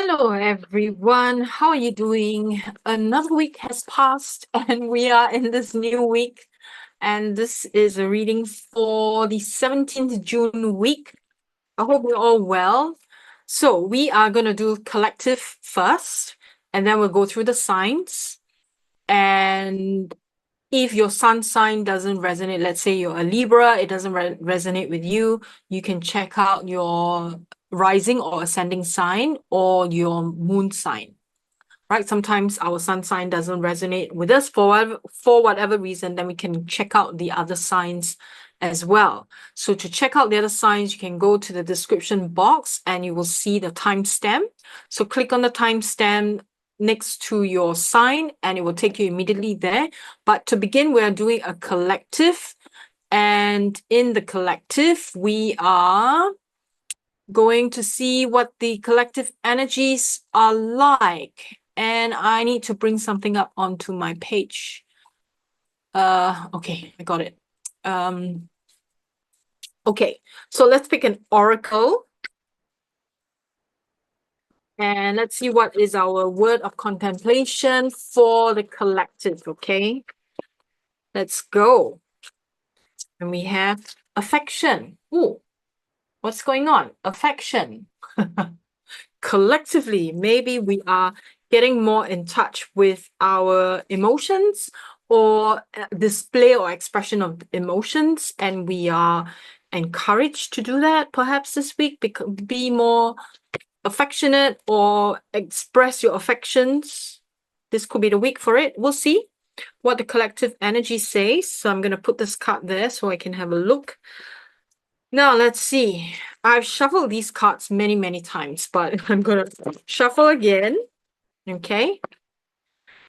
Hello, everyone. How are you doing? Another week has passed, and we are in this new week. And this is a reading for the 17th June week. I hope you're all well. So, we are going to do collective first, and then we'll go through the signs. And if your sun sign doesn't resonate, let's say you're a Libra, it doesn't resonate with you, you can check out your rising or ascending sign or your moon sign, right? Sometimes our sun sign doesn't resonate with us for whatever reason, then we can check out the other signs as well. So to check out the other signs, you can go to the description box and you will see the timestamp. So click on the timestamp next to your sign and it will take you immediately there. But to begin, we're doing a collective. And in the collective, we are going to see what the collective energies are like. And I need to bring something up onto my page. Okay, I got it. Okay, so let's pick an oracle. And let's see what is our word of contemplation for the collective, okay? Let's go. And we have affection. Ooh, what's going on? Affection. Collectively, maybe we are getting more in touch with our emotions or display or expression of emotions, and we are encouraged to do that perhaps this week. Be more affectionate or express your affections. This could be the week for it. We'll see what the collective energy says. So I'm going to put this card there so I can have a look. Now, let's see. I've shuffled these cards many, many times, but I'm going to shuffle again. Okay.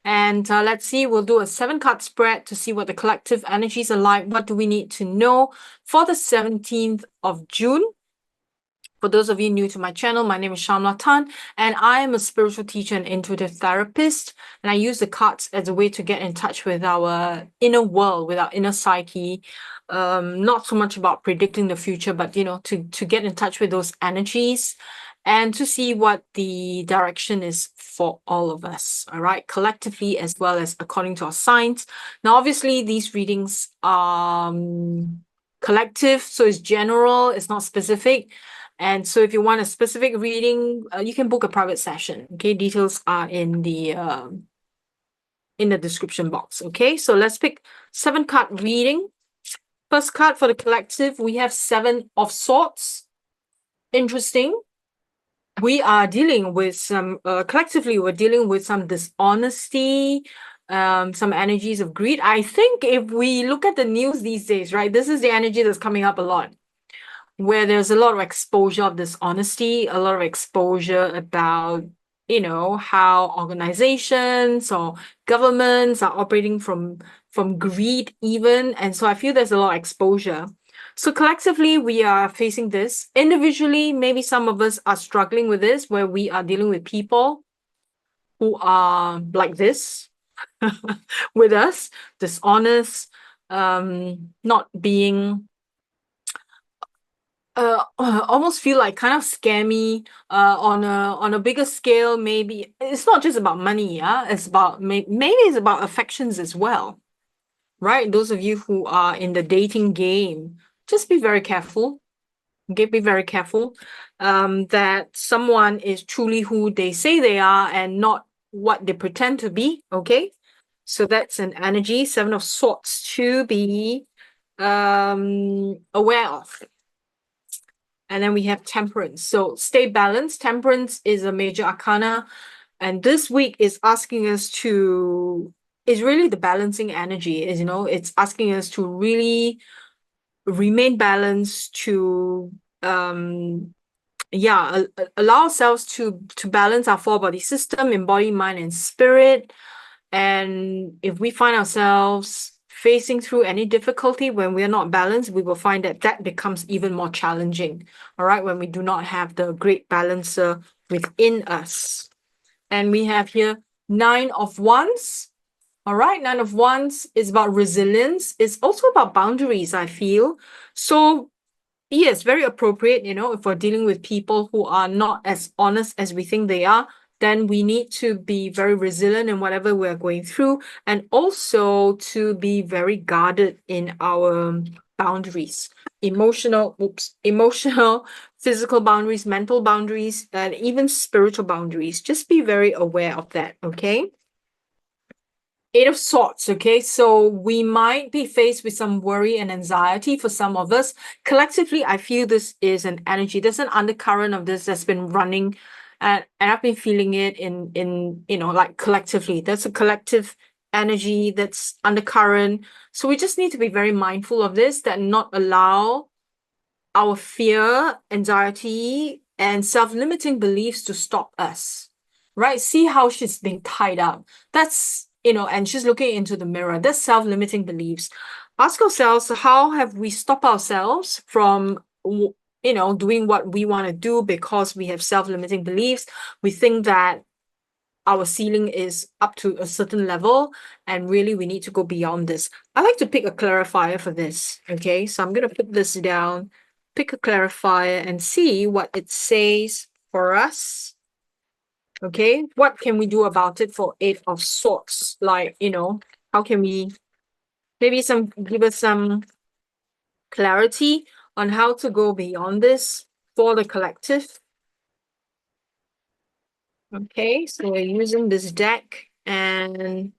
And let's see, we'll do a 7-card spread to see what the collective energies are like. What do we need to know for the 17th of June? For those of you new to my channel, my name is Shamla Tan, and I am a spiritual teacher and intuitive therapist. And I use the cards as a way to get in touch with our inner world, with our inner psyche. Not so much about predicting the future, but, you know, to get in touch with those energies and to see what the direction is for all of us, all right, collectively as well as according to our signs. Now, obviously, these readings are collective, so it's general, it's not specific. And so if you want a specific reading, you can book a private session. Okay, details are in the description box. Okay, so let's pick 7-card reading. First card for the collective, we have 7 of Swords. Interesting. We are dealing with some, collectively, we're dealing with some dishonesty, some energies of greed. I think if we look at the news these days, right, this is the energy that's coming up a lot, where there's a lot of exposure of dishonesty, a lot of exposure about, you know, how organizations or governments are operating from greed even. And so I feel there's a lot of exposure. So collectively, we are facing this. Individually, maybe some of us are struggling with this, where we are dealing with people who are like this with us, dishonest, not being almost feel like kind of scammy on a bigger scale. Maybe it's not just about money, yeah, it's about maybe it's about affections as well, right? Those of you who are in the dating game, just be very careful. Okay, be very careful that someone is truly who they say they are and not what they pretend to be. Okay, so that's an energy, 7 of Swords, to be aware of. And then we have Temperance. So stay balanced. Temperance is a major arcana. And this week is asking us to, is really the balancing energy. Is, you know, it's asking us to really remain balanced, to allow ourselves to balance our 4-body system in body, mind, and spirit. And if we find ourselves facing through any difficulty when we're not balanced, we will find that that becomes even more challenging, all right, when we do not have the great balancer within us. And we have here 9 of Wands. All right, 9 of Wands is about resilience. It's also about boundaries, I feel. So Yes, very appropriate, you know, if we're dealing with people who are not as honest as we think they are, then we need to be very resilient in whatever we're going through, and also to be very guarded in our boundaries, emotional, physical boundaries, mental boundaries, and even spiritual boundaries. Just be very aware of that, okay? Eight of Swords, okay? So we might be faced with some worry and anxiety for some of us. Collectively, I feel this is an energy. There's an undercurrent of this that's been running, and I've been feeling it in you know, like collectively. There's a collective energy that's undercurrent. So we just need to be very mindful of this, that not allow our fear, anxiety, and self-limiting beliefs to stop us, right? See how she's being tied up. That's, you know, and she's looking into the mirror. That's self-limiting beliefs. Ask ourselves, how have we stopped ourselves from, you know, doing what we want to do because we have self-limiting beliefs? We think that our ceiling is up to a certain level, and really we need to go beyond this. I like to pick a clarifier for this, okay? So I'm going to put this down, pick a clarifier, and see what it says for us. Okay, what can we do about it for Eight of Swords? Like, you know, how can we maybe give us some clarity on how to go beyond this for the collective? Okay, so we're using this deck, and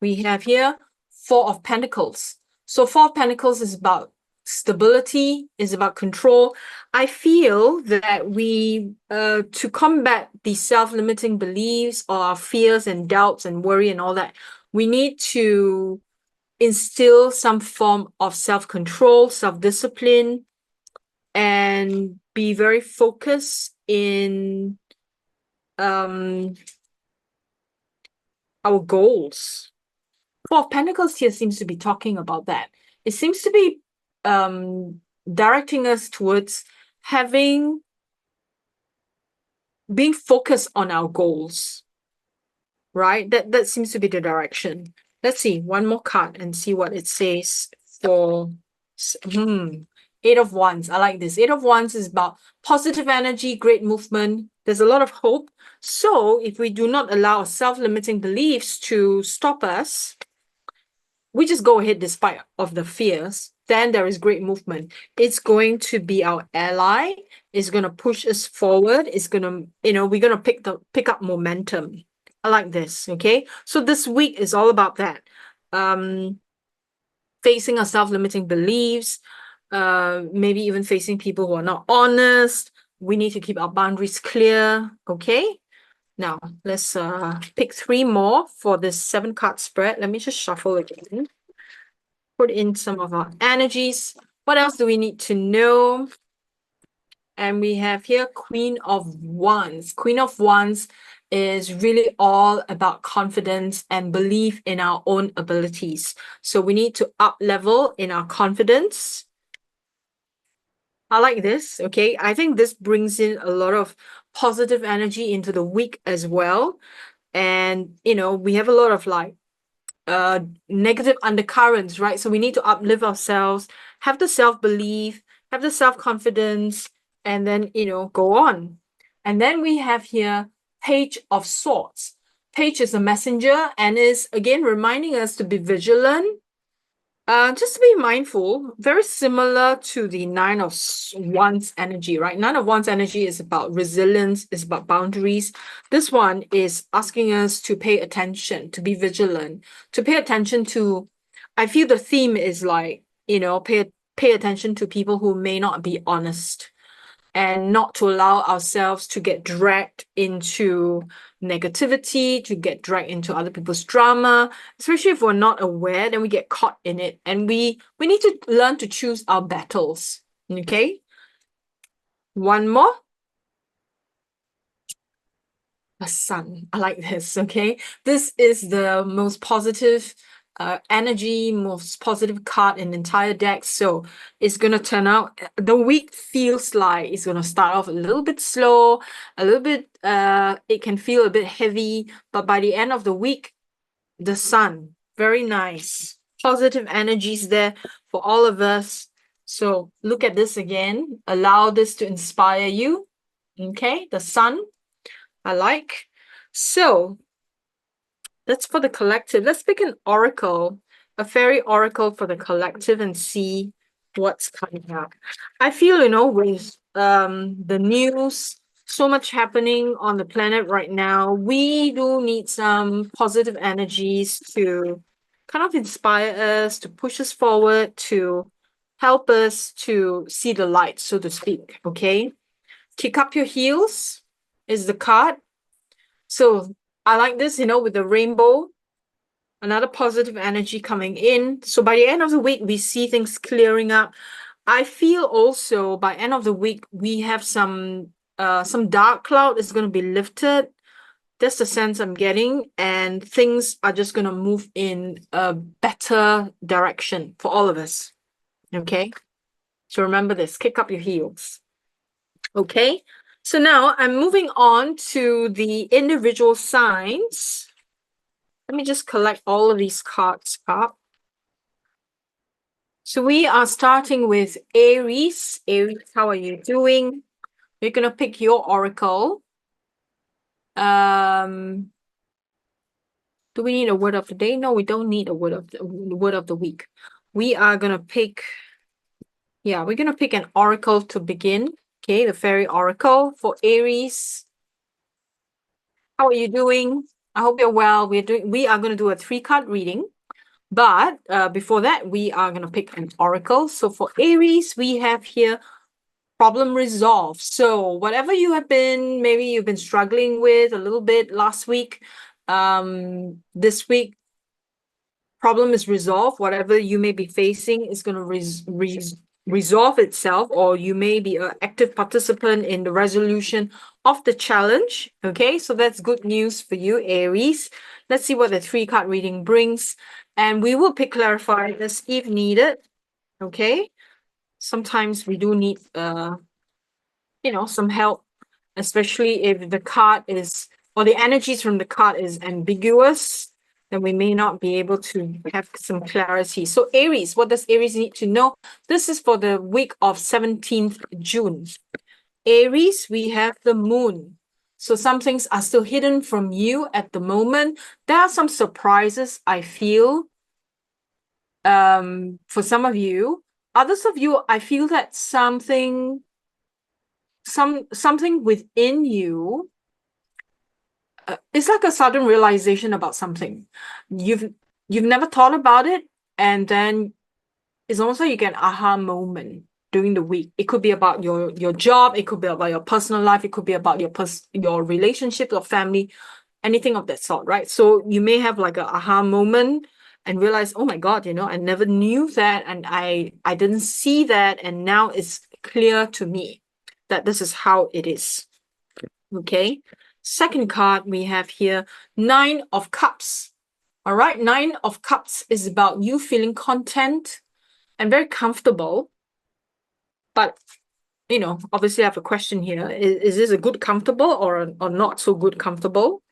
we have here Four of Pentacles. So Four of Pentacles is about stability, is about control. I feel that we, to combat these self-limiting beliefs or our fears and doubts and worry and all that, we need to instill some form of self-control, self-discipline, and be very focused in our goals. Four of Pentacles here seems to be talking about that. It seems to be directing us towards being focused on our goals, right? That seems to be the direction. Let's see one more card and see what it says for Eight of Wands. I like this. Eight of Wands is about positive energy, great movement. There's a lot of hope. So if we do not allow self-limiting beliefs to stop us, we just go ahead despite of the fears, then there is great movement. It's going to be our ally. It's going to push us forward. It's going to, you know, we're going to pick up momentum. I like this, okay? So this week is all about that. Facing our self-limiting beliefs, maybe even facing people who are not honest. We need to keep our boundaries clear, okay? Now, let's pick three more for this 7-card spread. Let me just shuffle again. Put in some of our energies. What else do we need to know? And we have here Queen of Wands. Queen of Wands is really all about confidence and belief in our own abilities. So we need to up level in our confidence. I like this, okay? I think this brings in a lot of positive energy into the week as well. And, you know, we have a lot of like negative undercurrents, right? So we need to uplift ourselves, have the self-belief, have the self-confidence, and then, you know, go on. And then we have here Page of Swords. Page is a messenger and is again reminding us to be vigilant. Just to be mindful, very similar to the Nine of Wands energy, right? Nine of Wands energy is about resilience, is about boundaries. This one is asking us to pay attention, to be vigilant, to pay attention to, I feel the theme is like, you know, pay attention to people who may not be honest, and not to allow ourselves to get dragged into negativity, to get dragged into other people's drama, especially if we're not aware, then we get caught in it. And we need to learn to choose our battles, okay? One more. A Sun. I like this, okay? This is the most positive energy, most positive card in the entire deck. So it's going to turn out, the week feels like it's going to start off a little bit slow, a little bit, it can feel a bit heavy, but by the end of the week, the Sun, very nice. Positive energies there for all of us. So look at this again. Allow this to inspire you. Okay, the sun, I like. So that's for the collective. Let's pick an oracle, a fairy oracle for the collective and see what's coming up. I feel, with the news, so much happening on the planet right now, we do need some positive energies to kind of inspire us, to push us forward, to help us to see the light, so to speak. Okay. Kick up your heels is the card. So I like this, with the rainbow, another positive energy coming in. So by the end of the week, we see things clearing up. I feel also by end of the week, we have some dark cloud is going to be lifted. That's the sense I'm getting. And things are just going to move in a better direction for all of us. Okay? So remember this, kick up your heels. Okay? So now I'm moving on to the individual signs. Let me just collect all of these cards up. So we are starting with Aries. Aries, how are you doing? You're going to pick your oracle. Do we need a word of the day? No, we don't need a word of the week. We are going to pick, we're going to pick an oracle to begin. Okay, the fairy oracle for Aries. How are you doing? I hope you're well. We are going to do a 3-card reading. But before that, we are going to pick an oracle. So for Aries, we have here problem resolved. So whatever maybe you've been struggling with a little bit last week, this week, problem is resolved. Whatever you may be facing is going to resolve itself, or you may be an active participant in the resolution of the challenge. Okay, so that's good news for you, Aries. Let's see what the 3-card reading brings. And we will pick clarifiers if needed. Okay. Sometimes we do need some help, especially if the card is, or the energies from the card is ambiguous, then we may not be able to have some clarity. So Aries, what does Aries need to know? This is for the week of 17th June. Aries, we have the moon. So some things are still hidden from you at the moment. There are some surprises, I feel, for some of you. Others of you, I feel that something within you, it's like a sudden realization about something. You've never thought about it, and then it's almost like you get an aha moment during the week. It could be about your job, it could be about your personal life, it could be about your relationship or family, anything of that sort, right? So you may have like an aha moment and realize, oh my God, I never knew that, and I didn't see that, and now it's clear to me that this is how it is. Okay. Second card we have here, 9 of Cups. All right. 9 of Cups is about you feeling content and very comfortable. But, obviously I have a question here. Is this a good comfortable or not so good comfortable?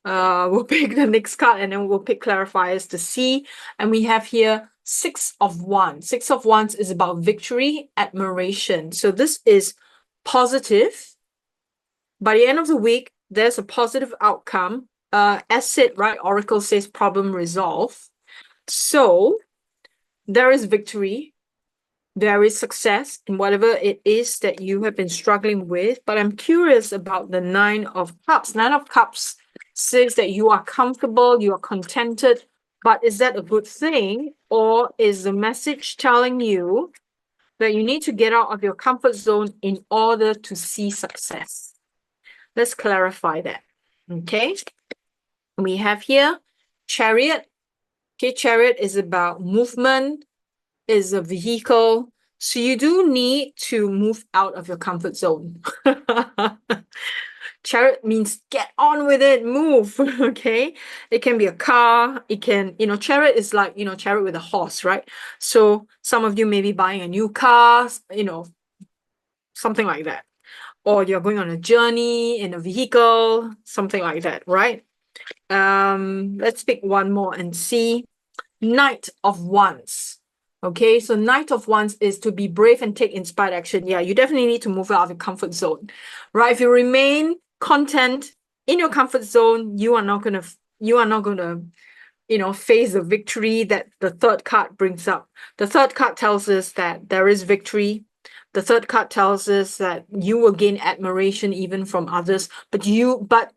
We'll pick the next card and then we'll pick clarifiers to see. And we have here 6 of Wands. 6 of Wands is about victory, admiration. So this is positive. By the end of the week, there's a positive outcome. As said, right, Oracle says problem resolved. So there is victory. There is success in whatever it is that you have been struggling with. But I'm curious about the 9 of Cups. 9 of Cups says that you are comfortable, you are contented. But is that a good thing? Or is the message telling you that you need to get out of your comfort zone in order to see success? Let's clarify that. Okay. We have here Chariot. Okay, Chariot is about movement, is a vehicle. So you do need to move out of your comfort zone. Chariot means get on with it, move. Okay. It can be a car. It can, chariot is like, chariot with a horse, right? So some of you may be buying a new car, something like that. Or you're going on a journey in a vehicle, something like that, right? Let's pick one more and see. Knight of Wands. Okay, so Knight of Wands is to be brave and take inspired action. Yeah, you definitely need to move out of your comfort zone, right? If you remain content in your comfort zone, you are not gonna face the victory that the third card brings up. The third card tells us that there is victory. The third card tells us that you will gain admiration even from others, but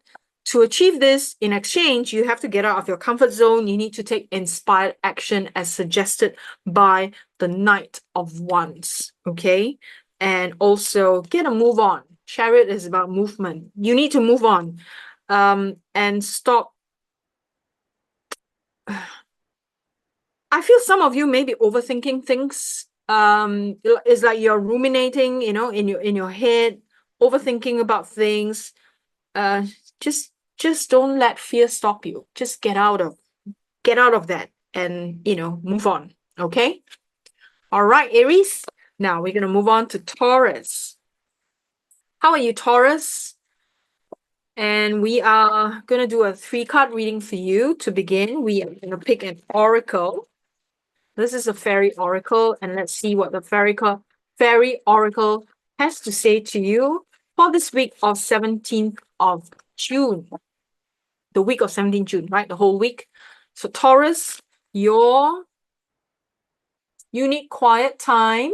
to achieve this, in exchange, you have to get out of your comfort zone. You need to take inspired action as suggested by the Knight of Wands, okay? And also get a move on. Chariot is about movement. You need to move on and stop. I feel some of you may be overthinking things. It's like you're ruminating, in your head, overthinking about things. Uh, just don't let fear stop you. Just get out of that and move on. Okay. All right, Aries. Now we're gonna move on to Taurus. How are you, Taurus? And we are gonna do a 3-card reading for you to begin. We are gonna pick an oracle. This is a fairy oracle, and let's see what the fairy oracle has to say to you for this week of 17th of June. The week of 17th June, right? The whole week. So Taurus, you need quiet time.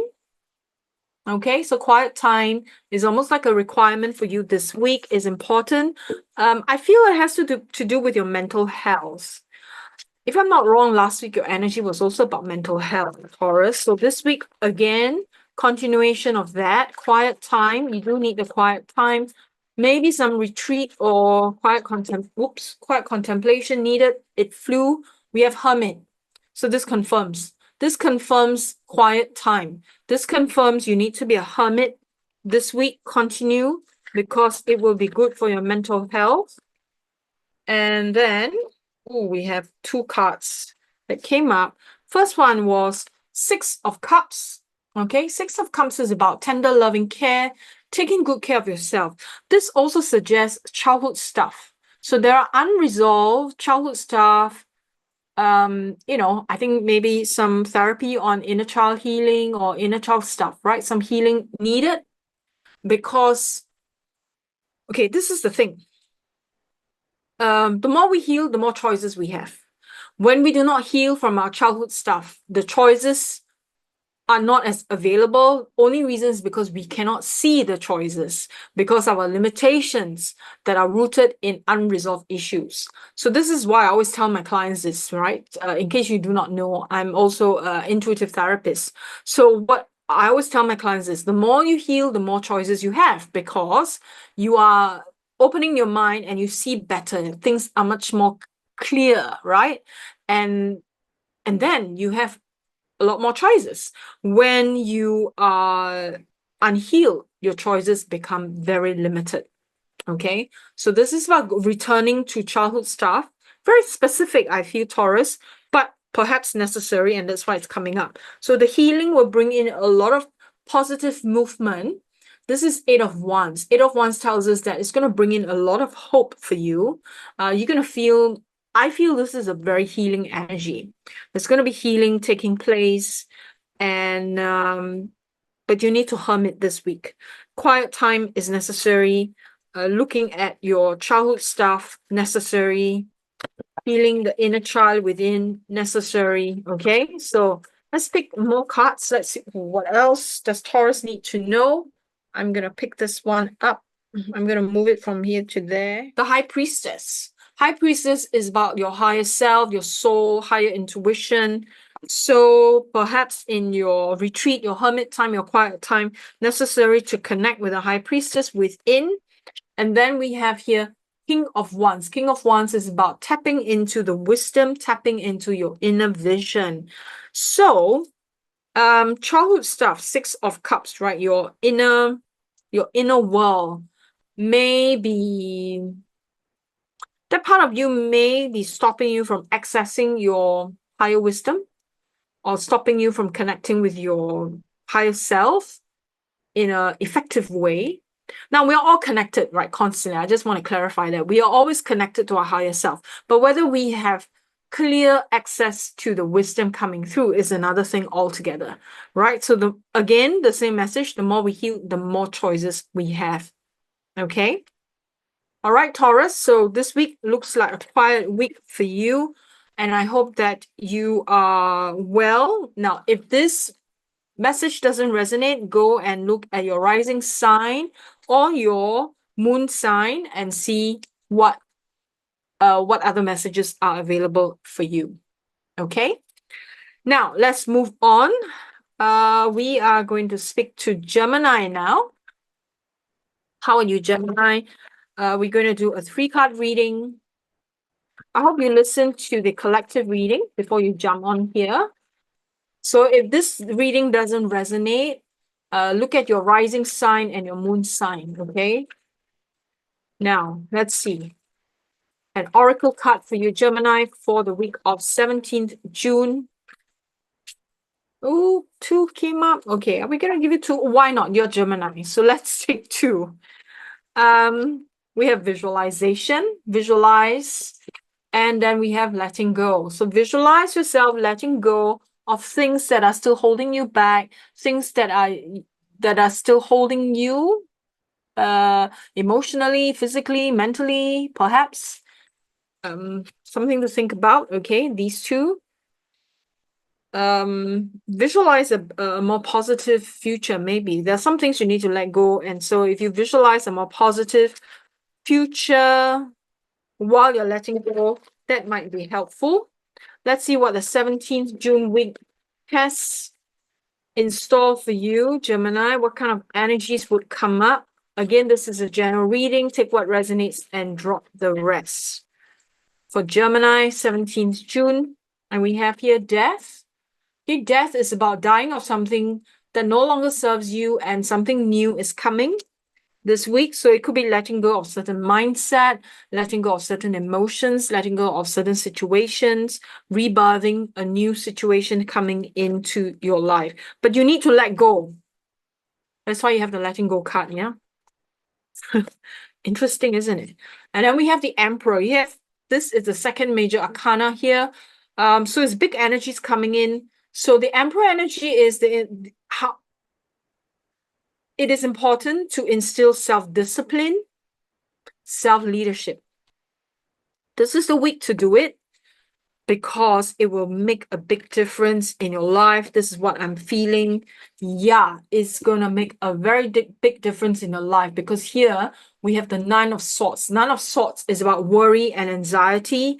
Okay, so quiet time is almost like a requirement for you this week, is important. I feel it has to do with your mental health. If I'm not wrong, last week your energy was also about mental health, Taurus. So this week, again, continuation of that. Quiet time. You do need the quiet time. Maybe some retreat or quiet contemplation needed. It flew. We have hermit. So this confirms. This confirms quiet time. This confirms you need to be a hermit this week. Continue because it will be good for your mental health. And then we have 2 cards that came up. First one was 6 of Cups. Okay, 6 of Cups is about tender, loving care, taking good care of yourself. This also suggests childhood stuff. So there are unresolved childhood stuff. I think maybe some therapy on inner child healing or inner child stuff, right? Some healing needed because, okay, this is the thing. The more we heal, the more choices we have. When we do not heal from our childhood stuff, the choices are not as available. Only reason is because we cannot see the choices because of our limitations that are rooted in unresolved issues. So this is why I always tell my clients this, right? In case you do not know, I'm also an intuitive therapist. So what I always tell my clients is the more you heal, the more choices you have because you are opening your mind and you see better. Things are much more clear, right? And then you have a lot more choices. When you are unhealed, your choices become very limited. Okay, so this is about returning to childhood stuff. Very specific, I feel, Taurus, but perhaps necessary, and that's why it's coming up. So the healing will bring in a lot of positive movement. This is 8 of Wands. 8 of Wands tells us that it's going to bring in a lot of hope for you. You're going to feel, I feel this is a very healing energy. There's going to be healing taking place, and but you need to hermit this week. Quiet time is necessary. Looking at your childhood stuff, necessary. Feeling the inner child within, necessary. Okay, so let's pick more cards. Let's see what else does Taurus need to know. I'm going to pick this one up. I'm going to move it from here to there. The High Priestess. High Priestess is about your higher self, your soul, higher intuition. So perhaps in your retreat, your hermit time, your quiet time, necessary to connect with the High Priestess within. And then we have here King of Wands. King of Wands is about tapping into the wisdom, tapping into your inner vision. So childhood stuff, 6 of Cups, right? Your inner world may be, that part of you may be stopping you from accessing your higher wisdom or stopping you from connecting with your higher self in an effective way. Now, we are all connected, right? Constantly. I just want to clarify that we are always connected to our higher self. But whether we have clear access to the wisdom coming through is another thing altogether, right? So again, the same message, the more we heal, the more choices we have, okay? All right, Taurus, so this week looks like a quiet week for you, and I hope that you are well. Now, if this message doesn't resonate, go and look at your rising sign or your moon sign and see what other messages are available for you. Okay, now let's move on. We are going to speak to Gemini now. How are you, Gemini? We're going to do a 3-card reading. I hope you listen to the collective reading before you jump on here. So if this reading doesn't resonate, look at your rising sign and your moon sign, okay? Now, let's see. An oracle card for you, Gemini, for the week of 17th June. Oh, 2 came up. Okay, are we going to give you 2? Why not? You're Gemini, so let's take 2. We have visualization, visualize, and then we have letting go. So visualize yourself letting go of things that are still holding you back, things that are still holding you emotionally, physically, mentally, perhaps. Something to think about. Okay, these 2. Visualize a more positive future. Maybe there's some things you need to let go, and so if you visualize a more positive future while you're letting go, that might be helpful. Let's see what the 17th June week has in store for you, Gemini. What kind of energies would come up? Again, this is a general reading. Take what resonates and drop the rest. For Gemini, 17th June, and we have here death. Okay, death is about dying of something that no longer serves you, and something new is coming this week. So it could be letting go of certain mindset, letting go of certain emotions, letting go of certain situations, rebirthing a new situation coming into your life. But you need to let go. That's why you have the letting go card, yeah? Interesting, isn't it? And then we have the Emperor. This is the second major arcana here. So it's big energies coming in. So the Emperor energy is how it is important to instill self-discipline, self-leadership. This is the week to do it because it will make a big difference in your life. This is what I'm feeling. Yeah, it's going to make a very big difference in your life because here we have the 9 of Swords. 9 of Swords is about worry and anxiety,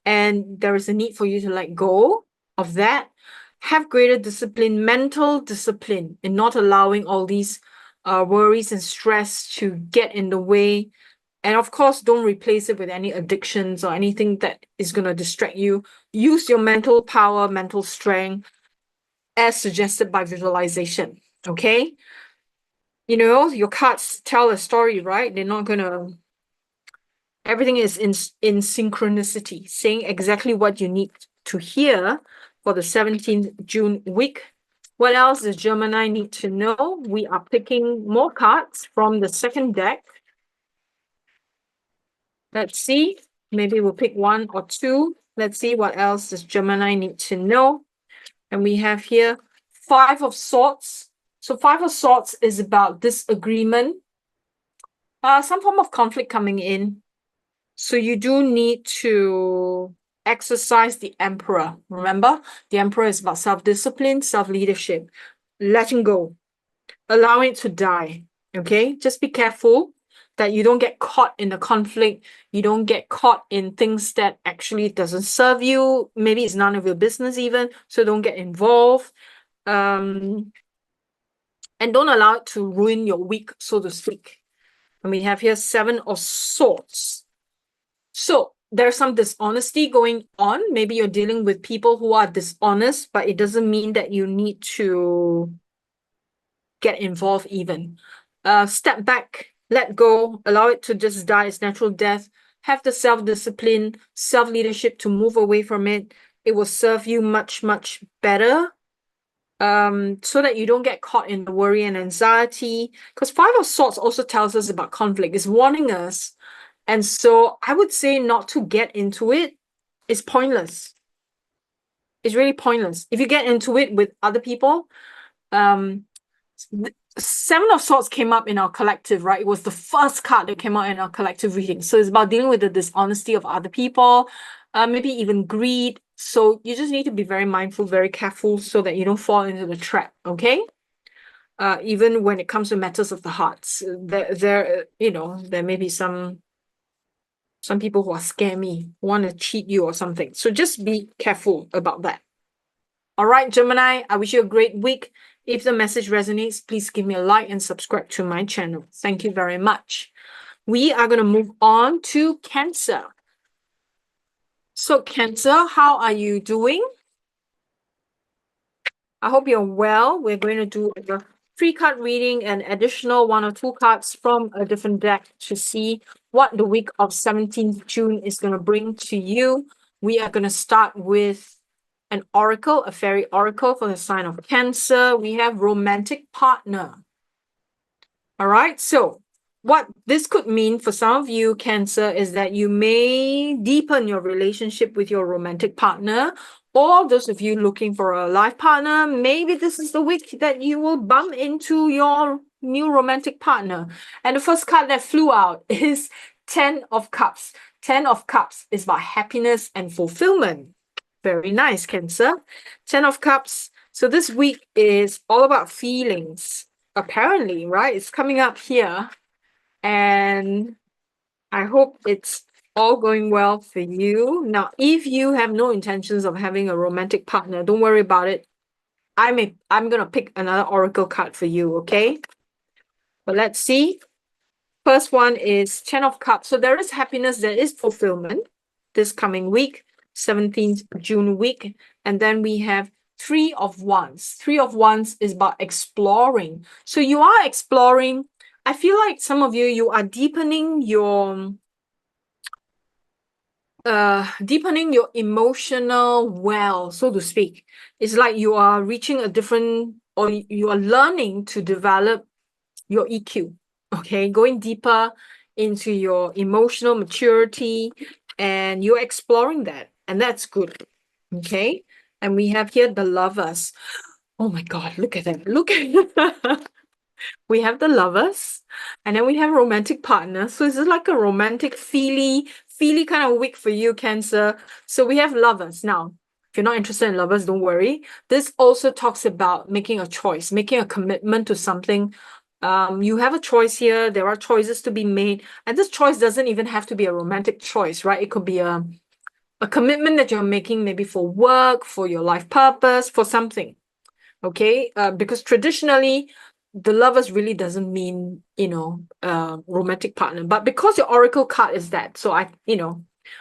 and there is a need for you to let go of that. Have greater discipline, mental discipline, in not allowing all these worries and stress to get in the way. And of course, don't replace it with any addictions or anything that is going to distract you. Use your mental power, mental strength, as suggested by visualization, okay? You know, your cards tell a story, right? They're not going to... Everything is in synchronicity, saying exactly what you need to hear for the 17th June week. What else does Gemini need to know? We are picking more cards from the second deck. Let's see. Maybe we'll pick 1 or 2. Let's see what else does Gemini need to know. And we have here 5 of Swords. So 5 of Swords is about disagreement. Some form of conflict coming in. So you do need to exercise the Emperor. Remember, the Emperor is about self-discipline, self-leadership, letting go, allowing it to die. Okay, just be careful that you don't get caught in the conflict. You don't get caught in things that actually doesn't serve you. Maybe it's none of your business even. So don't get involved. And don't allow it to ruin your week, so to speak. And we have here 7 of Swords. So there's some dishonesty going on. Maybe you're dealing with people who are dishonest, but it doesn't mean that you need to get involved even. Step back, let go, allow it to just die its natural death. Have the self-discipline, self-leadership to move away from it. It will serve you much, much better. So that you don't get caught in the worry and anxiety. Because 5 of Swords also tells us about conflict. It's warning us. And so I would say not to get into it It's pointless. It's really pointless. If you get into it with other people, Seven of Swords came up in our collective, right? It was the first card that came out in our collective reading. So it's about dealing with the dishonesty of other people, maybe even greed. So you just need to be very mindful, very careful so that you don't fall into the trap, okay? Even when it comes to matters of the hearts, there may be some people who are scammy, want to cheat you or something. So just be careful about that. All right, Gemini, I wish you a great week. If the message resonates, please give me a like and subscribe to my channel. Thank you very much. We are going to move on to Cancer. So Cancer, how are you doing? I hope you're well. We're going to do a 3-card reading and additional 1 or 2 cards from a different deck to see what the week of 17th June is going to bring to you. We are going to start with an oracle, a fairy oracle for the sign of Cancer. We have romantic partner. All right, so what this could mean for some of you, Cancer, is that you may deepen your relationship with your romantic partner, or those of you looking for a life partner, maybe this is the week that you will bump into your new romantic partner. And the first card that flew out is 10 of Cups. 10 of Cups is about happiness and fulfillment. Very nice, Cancer. 10 of Cups. So this week is all about feelings. Apparently, right? It's coming up here. And I hope it's all going well for you. Now, if you have no intentions of having a romantic partner, don't worry about it. I'm going to pick another oracle card for you, okay? But let's see. First one is 10 of Cups. So there is happiness, there is fulfillment this coming week, 17th June week. And then we have 3 of Wands. 3 of Wands is about exploring. So you are exploring. I feel like some of you are deepening your emotional well, so to speak. It's like you are reaching a different, or you are learning to develop your EQ, okay? Going deeper into your emotional maturity, and you're exploring that, and that's good, okay? And we have here the Lovers. Oh my God, look at that. Look at we have the Lovers, and then we have romantic partners. So this is like a romantic, feely kind of week for you, Cancer. So we have Lovers. Now, if you're not interested in Lovers, don't worry. This also talks about making a choice, making a commitment to something. You have a choice here. There are choices to be made. And this choice doesn't even have to be a romantic choice, right? It could be a commitment that you're making maybe for work, for your life purpose, for something. Okay? Because traditionally, the Lovers really doesn't mean, romantic partner. But because your oracle card is that, so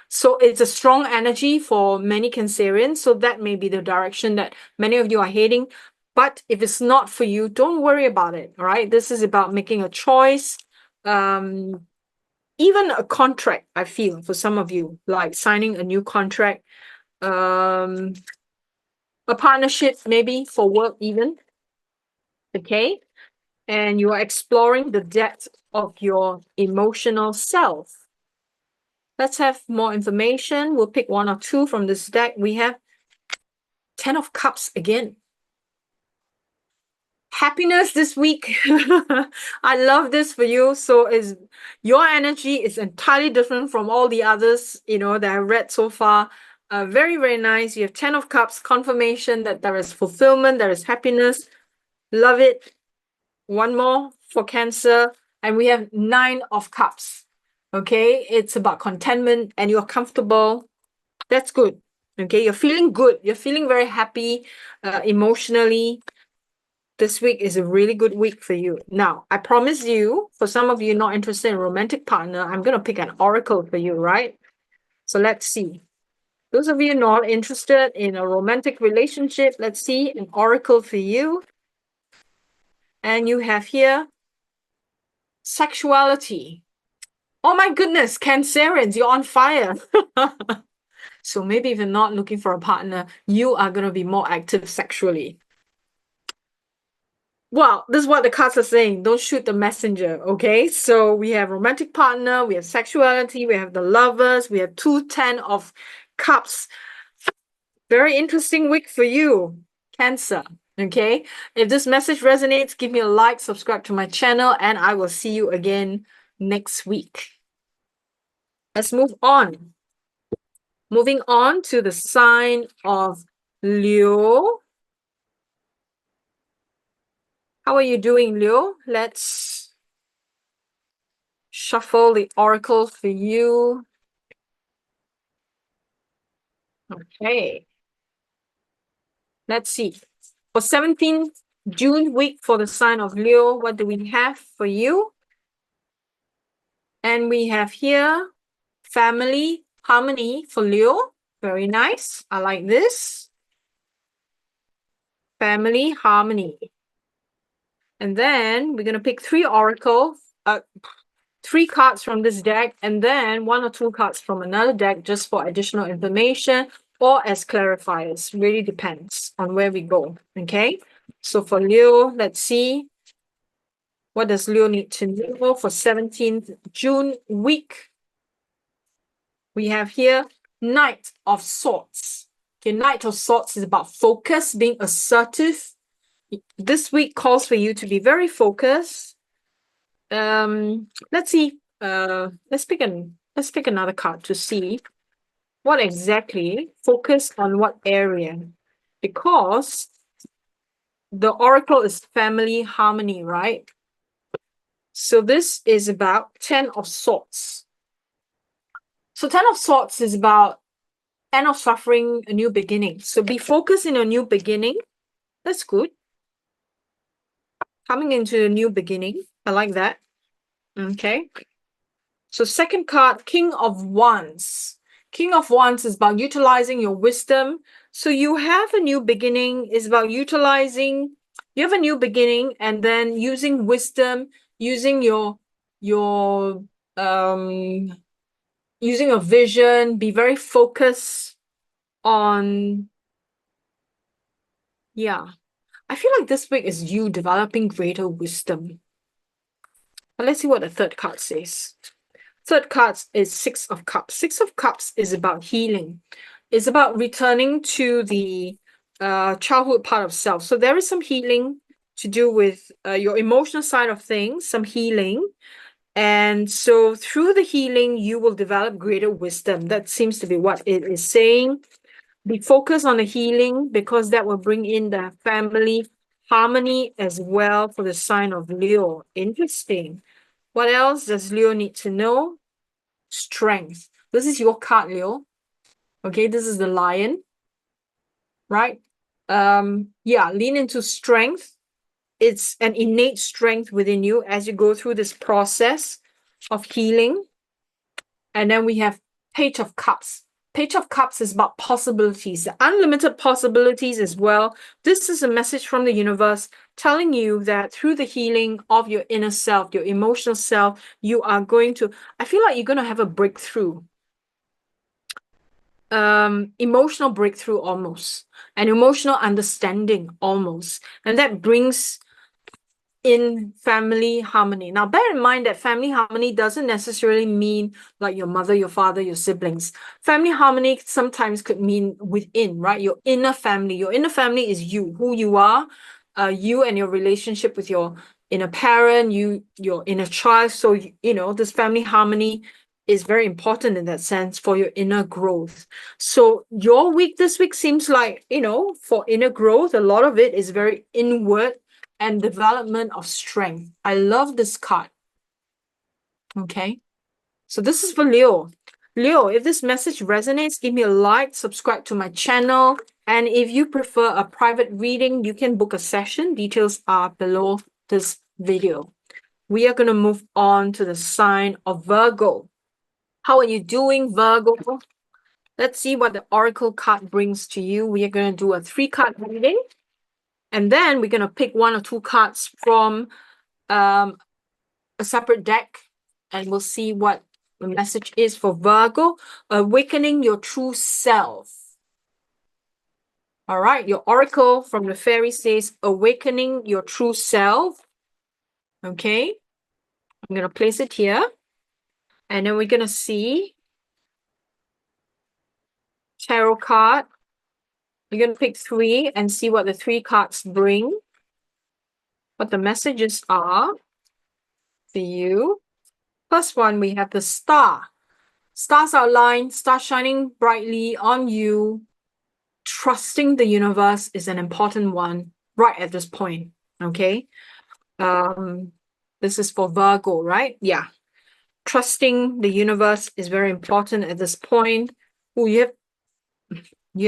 so it's a strong energy for many Cancerians. So that may be the direction that many of you are heading. But if it's not for you, don't worry about it. All right. This is about making a choice. Even a contract, I feel, for some of you, like signing a new contract, a partnership, maybe for work even. Okay. And you are exploring the depth of your emotional self. Let's have more information. We'll pick 1 or 2 from this deck. We have 10 of Cups again. Happiness this week. I love this for you. So your energy is entirely different from all the others, that I've read so far. Very, very nice. You have 10 of Cups, confirmation that there is fulfillment, there is happiness. Love it. 1 more for Cancer. And we have 9 of Cups. Okay, it's about contentment and you're comfortable. That's good. Okay, you're feeling good. You're feeling very happy emotionally. This week is a really good week for you. Now, I promise you, for some of you not interested in a romantic partner, I'm going to pick an oracle for you, right? So let's see. Those of you not interested in a romantic relationship, let's see an oracle for you. And you have here sexuality. Oh my goodness, Cancerians, you're on fire. So maybe if you're not looking for a partner, you are going to be more active sexually. Well, this is what the cards are saying. Don't shoot the messenger, okay? So we have romantic partner, we have sexuality, we have the Lovers, we have 10 of Cups. Very interesting week for you, Cancer. Okay. If this message resonates, give me a like, subscribe to my channel, and I will see you again next week. Let's move on. Moving on to the sign of Leo. How are you doing, Leo? Let's shuffle the oracle for you. Okay. Let's see. For 17th June week for the sign of Leo, what do we have for you? And we have here family harmony for Leo. Very nice. I like this. Family harmony. And then we're going to pick three cards from this deck, and then 1 or 2 cards from another deck just for additional information or as clarifiers. Really depends on where we go. Okay. So for Leo, let's see. What does Leo need to know for 17th June week? We have here Knight of Swords. Okay, Knight of Swords is about focus, being assertive. This week calls for you to be very focused. Let's see. Let's pick another card to see what exactly focus on what area, because the oracle is family harmony, right? So this is about 10 of Swords. So 10 of Swords is about end of suffering, a new beginning. So be focused in a new beginning. That's good. Coming into a new beginning. I like that. Okay. So second card, King of Wands. King of Wands is about utilizing your wisdom. So you have a new beginning. It's about utilizing, you have a new beginning and then using wisdom, using your using a vision, be very focused on, yeah. I feel like this week is you developing greater wisdom. But let's see what the third card says. Third card is 6 of Cups. 6 of Cups is about healing. It's about returning to the childhood part of self. So there is some healing to do with your emotional side of things, some healing. And so through the healing, you will develop greater wisdom. That seems to be what it is saying. Be focused on the healing because that will bring in the family harmony as well for the sign of Leo. Interesting. What else does Leo need to know? Strength. This is your card, Leo. Okay, this is the lion, right? Yeah, lean into strength. It's an innate strength within you as you go through this process of healing. And then we have Page of Cups. Page of Cups is about possibilities, the unlimited possibilities as well. This is a message from the universe telling you that through the healing of your inner self, your emotional self, you are going to, I feel like you're going to have a breakthrough. Emotional breakthrough almost, an emotional understanding almost. And that brings in family harmony. Now, bear in mind that family harmony doesn't necessarily mean like your mother, your father, your siblings. Family harmony sometimes could mean within, right? Your inner family. Your inner family is you, who you are, you and your relationship with your inner parent, your inner child. So, you know, this family harmony is very important in that sense for your inner growth. So your week this week seems like, you know, for inner growth, a lot of it is very inward and development of strength. I love this card. Okay. So this is for Leo. Leo, if this message resonates, give me a like, subscribe to my channel. And if you prefer a private reading, you can book a session. Details are below this video. We are going to move on to the sign of Virgo. How are you doing, Virgo? Let's see what the oracle card brings to you. We are going to do a 3-card reading. And then we're going to pick 1 or 2 cards from a separate deck. And we'll see what the message is for Virgo. Awakening your true self. All right. Your oracle from the fairy says, awakening your true self. Okay. I'm going to place it here. And then we're going to see tarot card. You're going to pick 3 and see what the 3 cards bring. What the messages are for you. First one, we have the star. Stars outlined, stars shining brightly on you. Trusting the universe is an important one right at this point. Okay. This is for Virgo, right? Yeah. Trusting the universe is very important at this point. Oh, you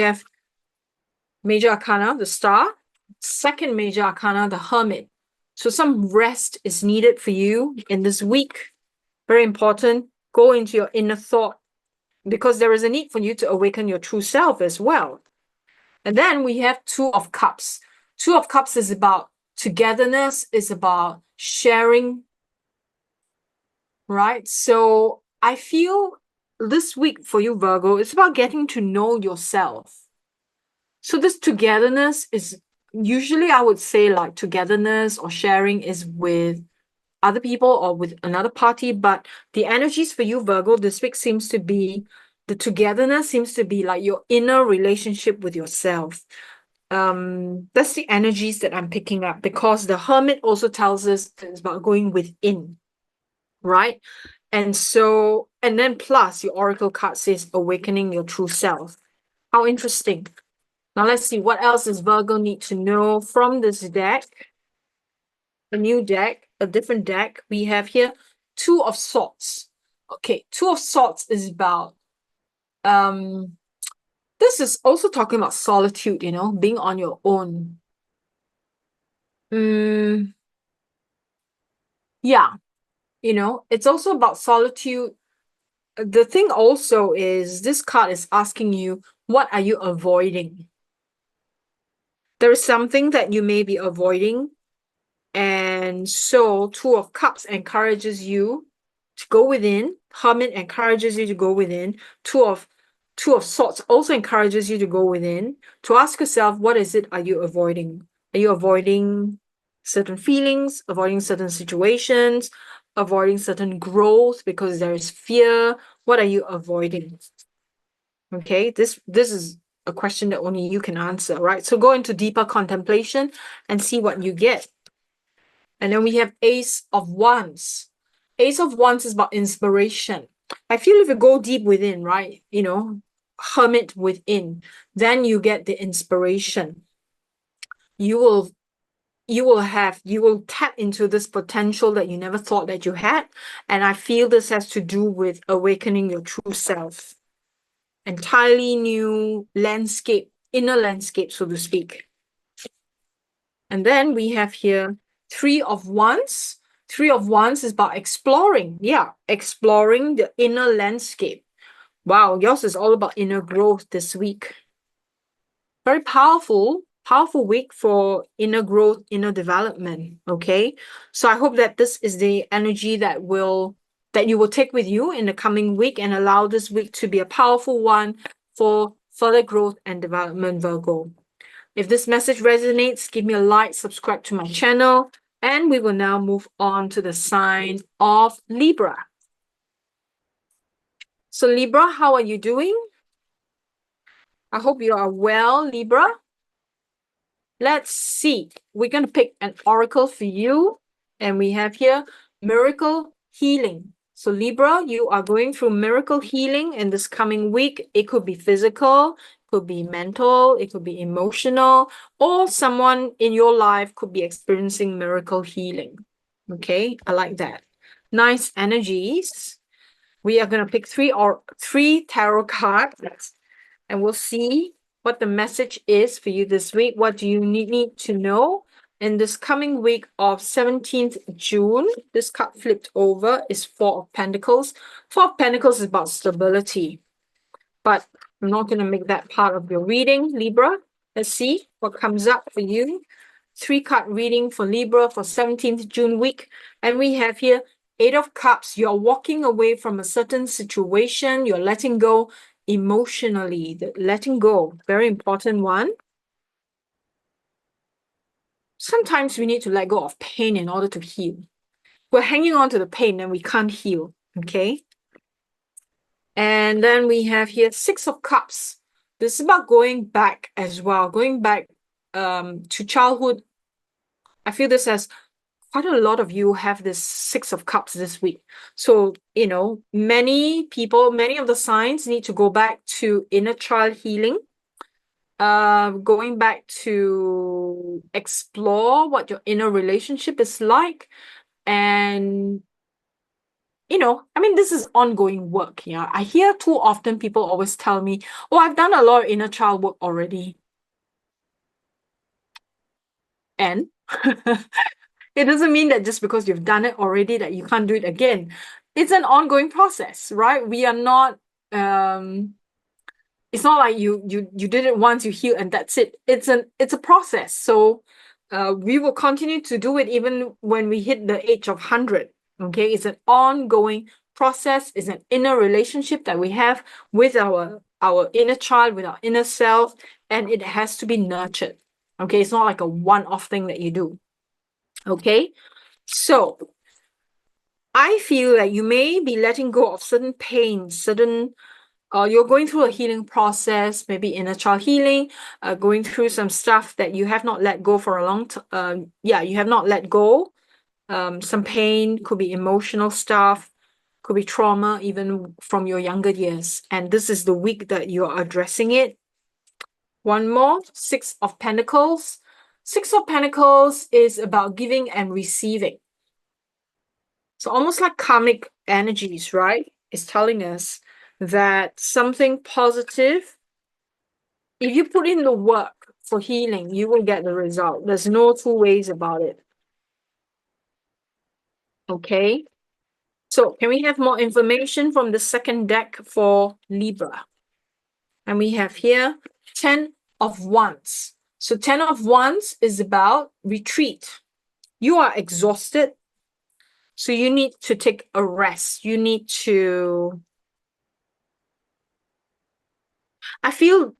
have major arcana, the star. Second major arcana, the hermit. So some rest is needed for you in this week. Very important. Go into your inner thought because there is a need for you to awaken your true self as well. And then we have 2 of Cups. 2 of Cups is about togetherness, is about sharing, right? So I feel this week for you, Virgo, it's about getting to know yourself. So this togetherness is usually, I would say, like togetherness or sharing is with other people or with another party, but the energies for you, Virgo, this week seems to be, the togetherness seems to be like your inner relationship with yourself. That's the energies that I'm picking up, because the hermit also tells us it's about going within, right? And so, and then plus your oracle card says awakening your true self. How interesting. Now let's see, what else does Virgo need to know from this deck? A new deck, a different deck. We have here 2 of Swords. Okay, 2 of Swords is about, this is also talking about solitude, you know, being on your own. Yeah, you know, it's also about solitude. The thing also is this card is asking you, what are you avoiding? There is something that you may be avoiding. And so 2 of Cups encourages you to go within. Hermit encourages you to go within. Two of Swords also encourages you to go within, to ask yourself, what is it are you avoiding? Are you avoiding certain feelings, avoiding certain situations, avoiding certain growth because there is fear? What are you avoiding? Okay, this is a question that only you can answer, right? So go into deeper contemplation and see what you get. And then we have Ace of Wands. Ace of Wands is about inspiration. I feel if you go deep within, right, you know, hermit within, then you get the inspiration. You will tap into this potential that you never thought that you had. And I feel this has to do with awakening your true self. Entirely new landscape, inner landscape, so to speak. And then we have here 3 of Wands. 3 of Wands is about exploring. Yeah, exploring the inner landscape. Wow, yours is all about inner growth this week. Very powerful week for inner growth, inner development. Okay, so I hope that this is the energy that you will take with you in the coming week and allow this week to be a powerful one for further growth and development, Virgo. If this message resonates, give me a like, subscribe to my channel, and we will now move on to the sign of Libra. So Libra, how are you doing? I hope you are well, Libra. Let's see. We're going to pick an oracle for you, and we have here miracle healing. So Libra, you are going through miracle healing in this coming week. It could be physical, could be mental, it could be emotional, or someone in your life could be experiencing miracle healing. Okay, I like that. Nice energies. We are going to pick three tarot cards, and we'll see what the message is for you this week. What do you need to know in this coming week of 17th June? This card flipped over is 4 of Pentacles. 4 of Pentacles is about stability, but I'm not going to make that part of your reading, Libra. Let's see what comes up for you. 3-card reading for Libra for 17th June week. And we have here 8 of Cups. You're walking away from a certain situation. You're letting go emotionally. Letting go, very important one. Sometimes we need to let go of pain in order to heal. We're hanging on to the pain and we can't heal. Okay. And then we have here 6 of Cups. This is about going back as well, going back to childhood. I feel this as quite a lot of you have this Six of Cups this week. So, you know, many people, many of the signs need to go back to inner child healing, going back to explore what your inner relationship is like. And, you know, I mean, this is ongoing work. Yeah. I hear too often people always tell me, oh, I've done a lot of inner child work already. And it doesn't mean that just because you've done it already that you can't do it again. It's an ongoing process, right? We are not it's not like you did it once, you heal, and that's it. It's a process. So we will continue to do it even when we hit the age of 100. Okay, it's an ongoing process. It's an inner relationship that we have with our inner child, with our inner self, and it has to be nurtured. Okay, it's not like a one-off thing that you do. Okay, so I feel that you may be letting go of certain pain, certain you're going through a healing process, maybe inner child healing, going through some stuff that you have not let go for a long time. You have not let go. Some pain, could be emotional stuff, could be trauma, even from your younger years. And this is the week that you're addressing it. One more, Six of Pentacles. Six of Pentacles is about giving and receiving. So almost like karmic energies, right? It's telling us that something positive, if you put in the work for healing, you will get the result. There's no two ways about it. Okay. So can we have more information from the second deck for Libra? And we have here 10 of Wands. So 10 of Wands is about retreat. You are exhausted. So you need to take a rest. You need to... I feel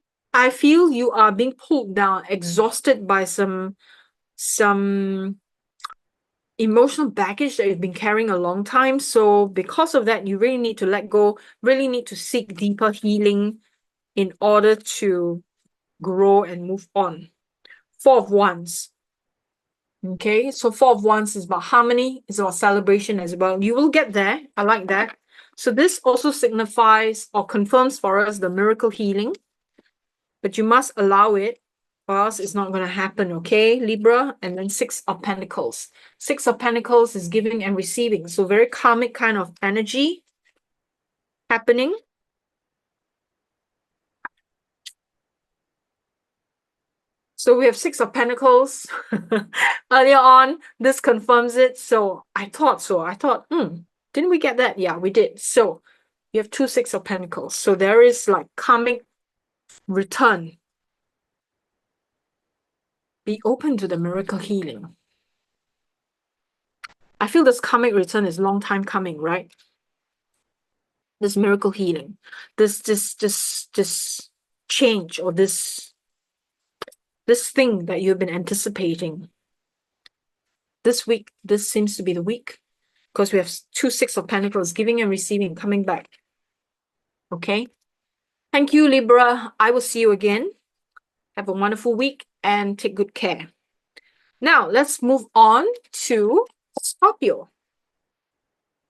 you are being pulled down, exhausted by some emotional baggage that you've been carrying a long time. So because of that, you really need to let go, really need to seek deeper healing in order to grow and move on. Four of Wands. Okay, so Four of Wands is about harmony, it's about celebration as well. You will get there. I like that. So this also signifies or confirms for us the miracle healing, but you must allow it, or else it's not going to happen, okay, Libra? And then Six of Pentacles. Six of Pentacles is giving and receiving. So very karmic kind of energy happening. So we have Six of Pentacles earlier on. This confirms it. So I thought, didn't we get that? Yeah, we did. So you have two Six of Pentacles. So there is like karmic return. Be open to the miracle healing. I feel this karmic return is long time coming, right? This miracle healing, this change, or this thing that you've been anticipating. This week, this seems to be the week, because we have two Six of Pentacles, giving and receiving, coming back. Okay. Thank you, Libra. I will see you again. Have a wonderful week and take good care. Now, let's move on to Scorpio.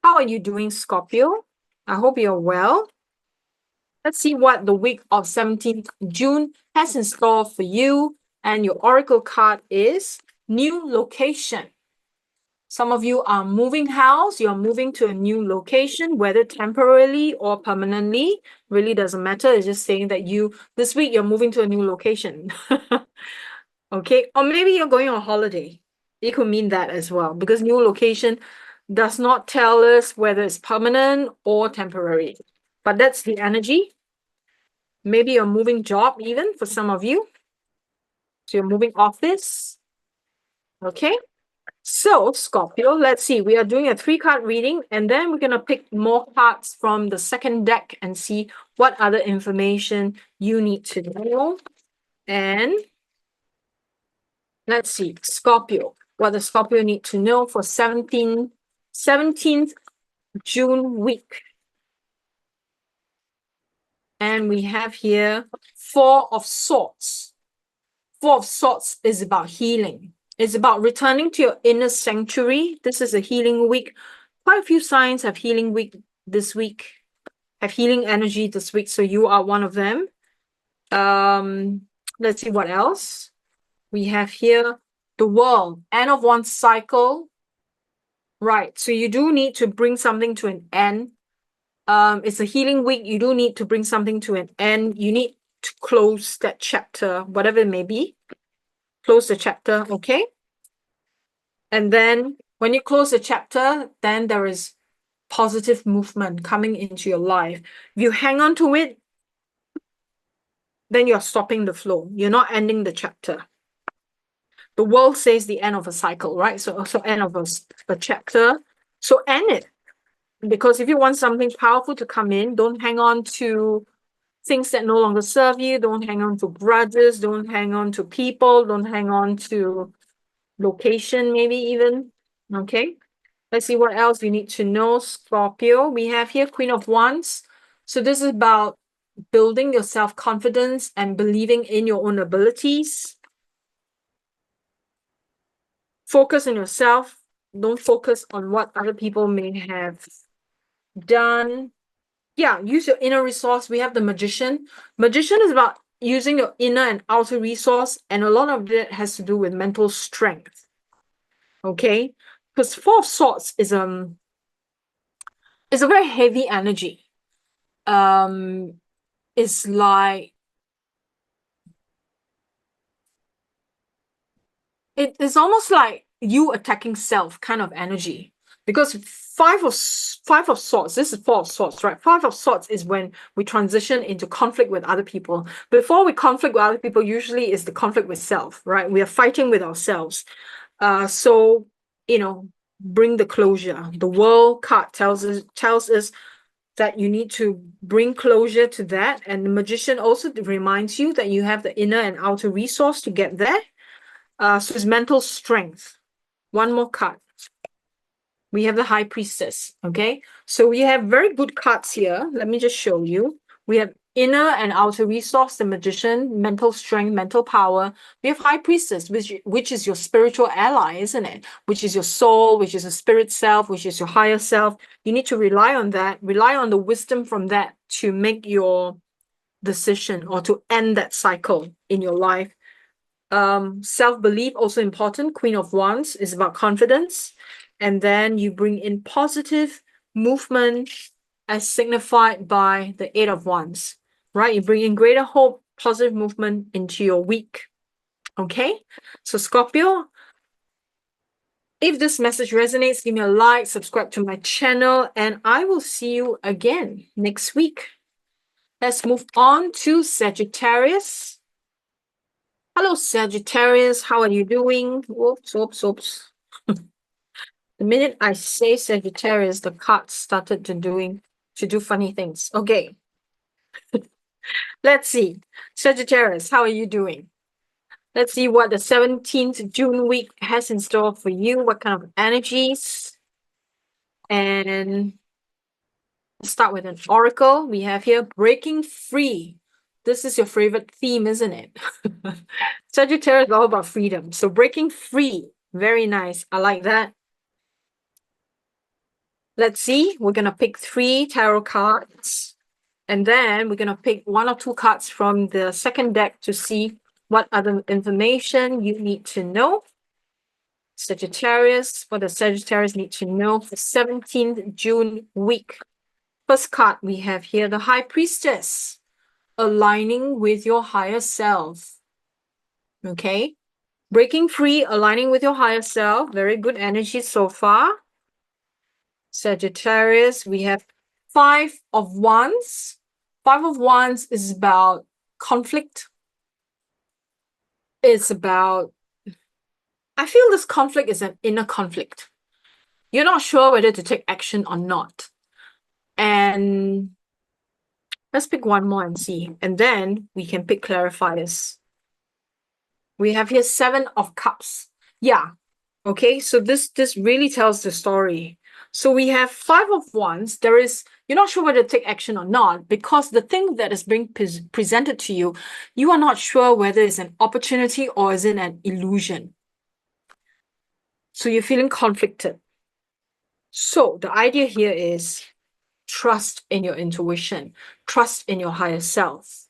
How are you doing, Scorpio? I hope you're well. Let's see what the week of 17th June has in store for you. And your oracle card is new location. Some of you are moving house. You're moving to a new location, whether temporarily or permanently. Really doesn't matter. It's just saying that this week, you're moving to a new location. Okay. Or maybe you're going on holiday. It could mean that as well, because new location does not tell us whether it's permanent or temporary. But that's the energy. Maybe you're moving job even for some of you. So you're moving office. Okay. So Scorpio, let's see. We are doing a 3-card reading, and then we're going to pick more cards from the second deck and see what other information you need to know. And let's see, Scorpio, what the Scorpio need to know for 17th June week. And we have here Four of Swords. Four of Swords is about healing. It's about returning to your inner sanctuary. This is a healing week. Quite a few signs have healing week this week, have healing energy this week. So you are one of them. Let's see what else. We have here the World, end of one cycle. Right. So you do need to bring something to an end. It's a healing week. You do need to bring something to an end. You need to close that chapter, whatever it may be. Close the chapter, okay? And then when you close the chapter, then there is positive movement coming into your life. If you hang on to it, then you're stopping the flow. You're not ending the chapter. The World says the end of a cycle, right? So also end of a chapter. So end it. Because if you want something powerful to come in, don't hang on to things that no longer serve you. Don't hang on to grudges. Don't hang on to people. Don't hang on to location, maybe even. Okay. Let's see what else you need to know, Scorpio. We have here Queen of Wands. So this is about building your self-confidence and believing in your own abilities. Focus on yourself. Don't focus on what other people may have done. Yeah, use your inner resource. We have the Magician. Magician is about using your inner and outer resource, and a lot of it has to do with mental strength. Okay? Because Four of Swords is a very heavy energy. It's like it's almost like you attacking self kind of energy. Because five of swords, this is Four of Swords, right? Five of Swords is when we transition into conflict with other people. Before we conflict with other people, usually is the conflict with self, right? We are fighting with ourselves. So, bring the closure. The World card tells us that you need to bring closure to that. And the Magician also reminds you that you have the inner and outer resource to get there. So it's mental strength. One more card. We have the High Priestess, okay? So we have very good cards here. Let me just show you. We have inner and outer resource, the Magician, mental strength, mental power. We have High Priestess, which is your spiritual ally, isn't it? Which is your soul, which is your spirit self, which is your higher self. You need to rely on that, rely on the wisdom from that to make your decision or to end that cycle in your life. Self-belief, also important. Queen of Wands is about confidence. And then you bring in positive movement as signified by the Eight of Wands, right? You bring in greater hope, positive movement into your week. Okay? So Scorpio, if this message resonates, give me a like, subscribe to my channel, and I will see you again next week. Let's move on to Sagittarius. Hello, Sagittarius. How are you doing? Whoops, whoops, whoops. The minute I say Sagittarius, the cards started to do funny things. Okay. Let's see. Sagittarius, how are you doing? Let's see what the 17th June week has in store for you. What kind of energies? And let's start with an oracle. We have here breaking free. This is your favorite theme, isn't it? Sagittarius is all about freedom. So breaking free. Very nice. I like that. Let's see. We're going to pick 3 tarot cards. And then we're going to pick 1 or 2 cards from the second deck to see what other information you need to know. Sagittarius, what does Sagittarius need to know for 17th June week? First card we have here, the High Priestess, aligning with your higher self. Okay? Breaking free, aligning with your higher self. Very good energy so far. Sagittarius, we have 5 of Wands. 5 of Wands is about conflict. It's about, I feel this conflict is an inner conflict. You're not sure whether to take action or not. And let's pick 1 more and see. And then we can pick clarifiers. We have here 7 of Cups. Yeah. Okay, so this really tells the story. So we have Five of Wands. You're not sure whether to take action or not, because the thing that is being presented to you, you are not sure whether it's an opportunity or is it an illusion. So you're feeling conflicted. So the idea here is trust in your intuition, trust in your higher self.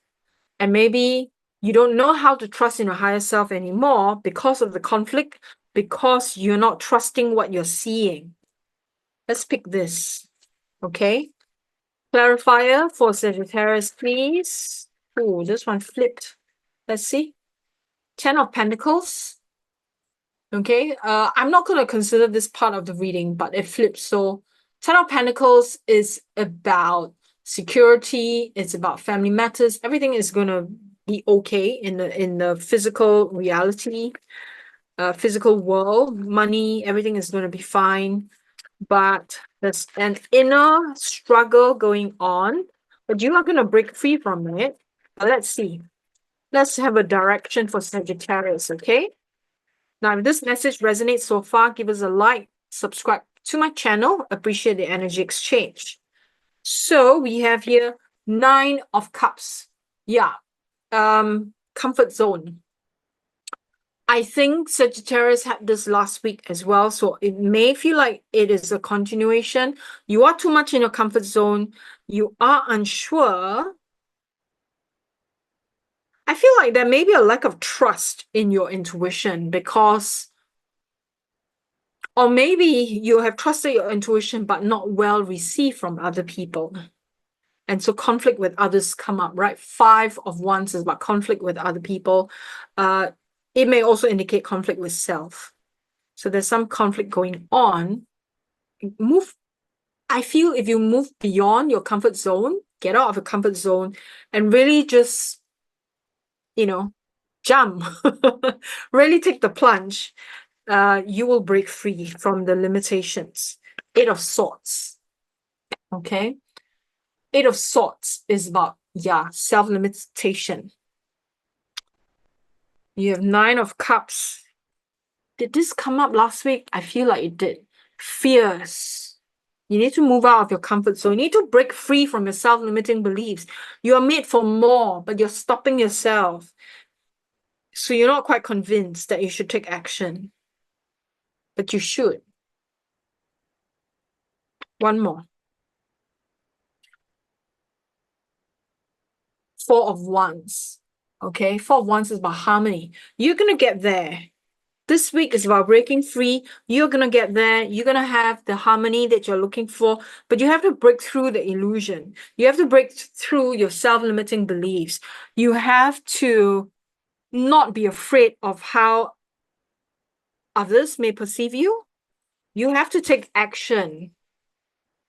And maybe you don't know how to trust in your higher self anymore because of the conflict, because you're not trusting what you're seeing. Let's pick this, okay? Clarifier for Sagittarius, please. Oh, this one flipped. Let's see. 10 of Pentacles. Okay, I'm not going to consider this part of the reading, but it flips. So 10 of Pentacles is about security. It's about family matters. Everything is going to be okay in the physical reality, physical world. Money, everything is going to be fine. But there's an inner struggle going on, but you are going to break free from it. Let's see. Let's have a direction for Sagittarius, okay? Now, if this message resonates so far, give us a like, subscribe to my channel. Appreciate the energy exchange. So we have here 9 of Cups. Yeah. Comfort zone. I think Sagittarius had this last week as well, so it may feel like it is a continuation. You are too much in your comfort zone. You are unsure. I feel like there may be a lack of trust in your intuition because, or maybe you have trusted your intuition but not well received from other people. And so conflict with others come up, right? 5 of Wands is about conflict with other people. It may also indicate conflict with self. So there's some conflict going on. I feel if you move beyond your comfort zone, get out of your comfort zone and really just, jump, really take the plunge, you will break free from the limitations. 8 of Swords. Okay. 8 of Swords is about, self-limitation. You have 9 of Cups. Did this come up last week? I feel like it did. Fears. You need to move out of your comfort zone. You need to break free from your self-limiting beliefs. You are made for more, but you're stopping yourself. So you're not quite convinced that you should take action. But you should. One more. 4 of Wands. Okay, 4 of Wands is about harmony. You're going to get there. This week is about breaking free. You're going to get there. You're going to have the harmony that you're looking for, but you have to break through the illusion. You have to break through your self-limiting beliefs. You have to not be afraid of how others may perceive you. You have to take action.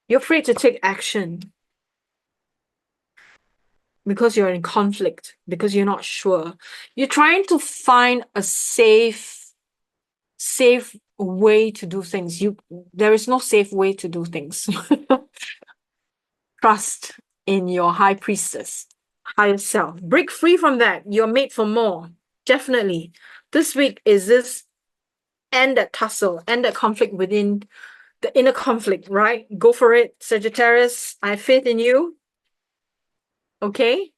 You're afraid to take action because you're in conflict, because you're not sure. You're trying to find a safe way to do things. There is no safe way to do things. Trust in your high priestess, higher self. Break free from that. You're made for more. Definitely. This week is this end that tussle, end that conflict within the inner conflict, right? Go for it, Sagittarius. I have faith in you. Okay?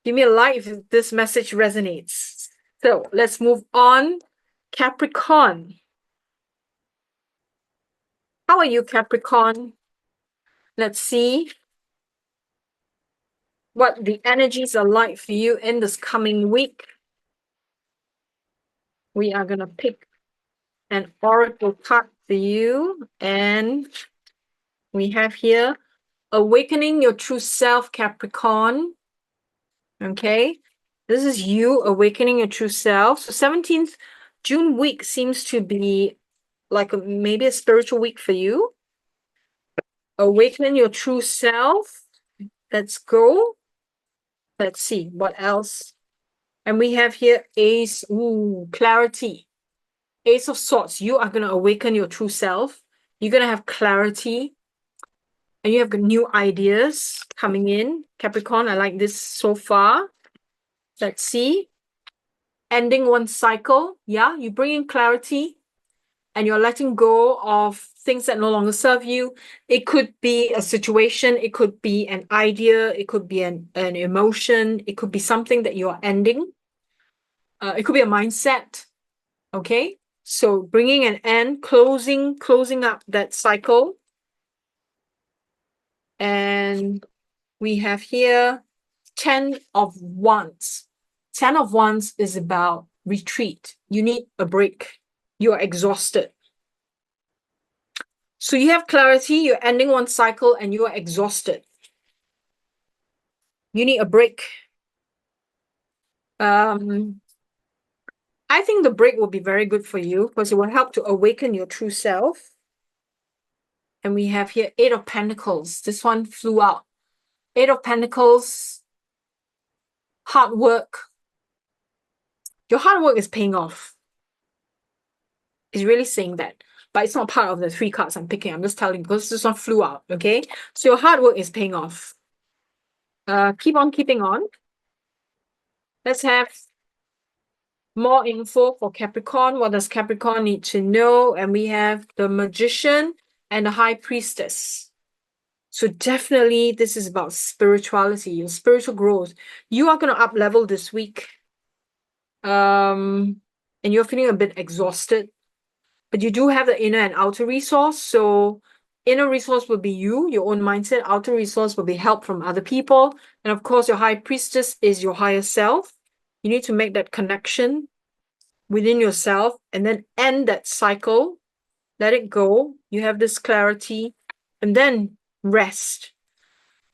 Give me a like if this message resonates. So let's move on. Capricorn. How are you, Capricorn? Let's see what the energies are like for you in this coming week. We are going to pick an oracle card for you. And we have here, awakening your true self, Capricorn. Okay. This is you awakening your true self. So 17th June week seems to be like maybe a spiritual week for you. Awaken your true self. Let's go. Let's see what else. And we have here Ace, clarity. Ace of Swords. You are going to awaken your true self. You're going to have clarity. And you have new ideas coming in. Capricorn, I like this so far. Let's see. Ending one cycle. Yeah, you bring in clarity. and you're letting go of things that no longer serve you. It could be a situation, it could be an idea, it could be an emotion, it could be something that you're ending. It could be a mindset. Okay, so bringing an end, closing up that cycle. And we have here 10 of Wands. 10 of Wands is about retreat. You need a break. You are exhausted. So you have clarity, you're ending one cycle, and you are exhausted. You need a break. I think the break will be very good for you because it will help to awaken your true self. And we have here 8 of Pentacles. This one flew out. 8 of Pentacles, hard work. Your hard work is paying off. It's really saying that. But it's not part of the 3 cards I'm picking. I'm just telling you because this one flew out, okay? So your hard work is paying off. Keep on keeping on. Let's have more info for Capricorn. What does Capricorn need to know? And we have the Magician and the High Priestess. So definitely this is about spirituality, your spiritual growth. You are going to up level this week. And you're feeling a bit exhausted. But you do have the inner and outer resource. So inner resource will be you, your own mindset. Outer resource will be help from other people. And of course, your High Priestess is your higher self. You need to make that connection within yourself and then end that cycle. Let it go. You have this clarity. And then rest.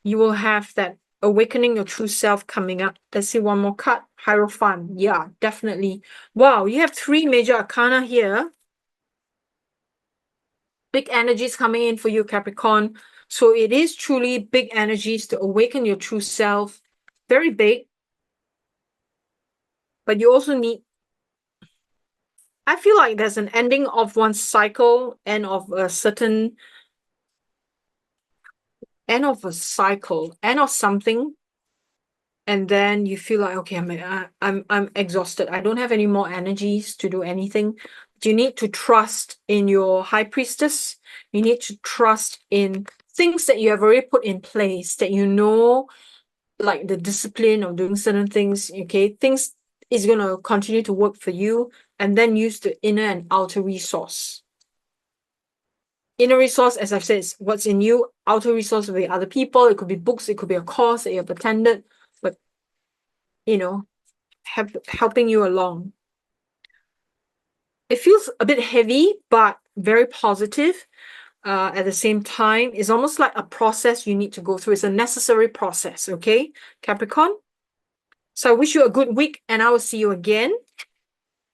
You will have that awakening your true self coming up. Let's see one more card. Hierophant. Yeah, definitely. Wow, you have 3 major arcana here. Big energies coming in for you, Capricorn. So it is truly big energies to awaken your true self. Very big. But you also need, I feel like there's an ending of one cycle, end of a certain, end of a cycle, end of something. And then you feel like, okay, I'm exhausted. I don't have any more energies to do anything. You need to trust in your High Priestess. You need to trust in things that you have already put in place, that you know, like the discipline of doing certain things, okay? Things is going to continue to work for you, and then use the inner and outer resource. Inner resource, as I've said, is what's in you. Outer resource will be other people. It could be books. It could be a course that you have attended. But, you know, helping you along. It feels a bit heavy, but very positive. At the same time, it's almost like a process you need to go through. It's a necessary process, okay, Capricorn? So I wish you a good week, and I will see you again.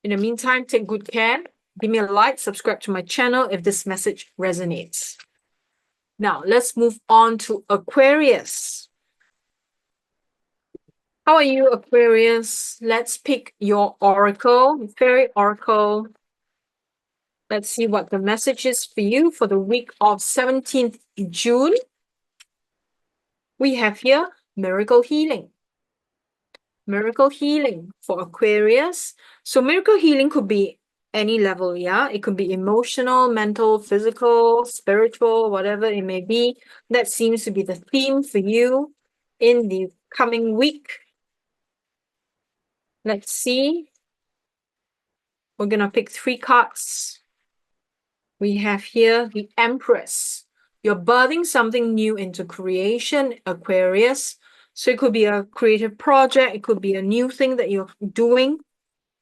In the meantime, take good care. Give me a like, subscribe to my channel if this message resonates. Now, let's move on to Aquarius. How are you, Aquarius? Let's pick your oracle, fairy oracle. Let's see what the message is for you for the week of 17th June. We have here miracle healing. Miracle healing for Aquarius. So miracle healing could be any level, yeah? It could be emotional, mental, physical, spiritual, whatever it may be. That seems to be the theme for you in the coming week. Let's see. We're going to pick 3 cards. We have here the Empress. You're birthing something new into creation, Aquarius. So it could be a creative project. It could be a new thing that you're doing,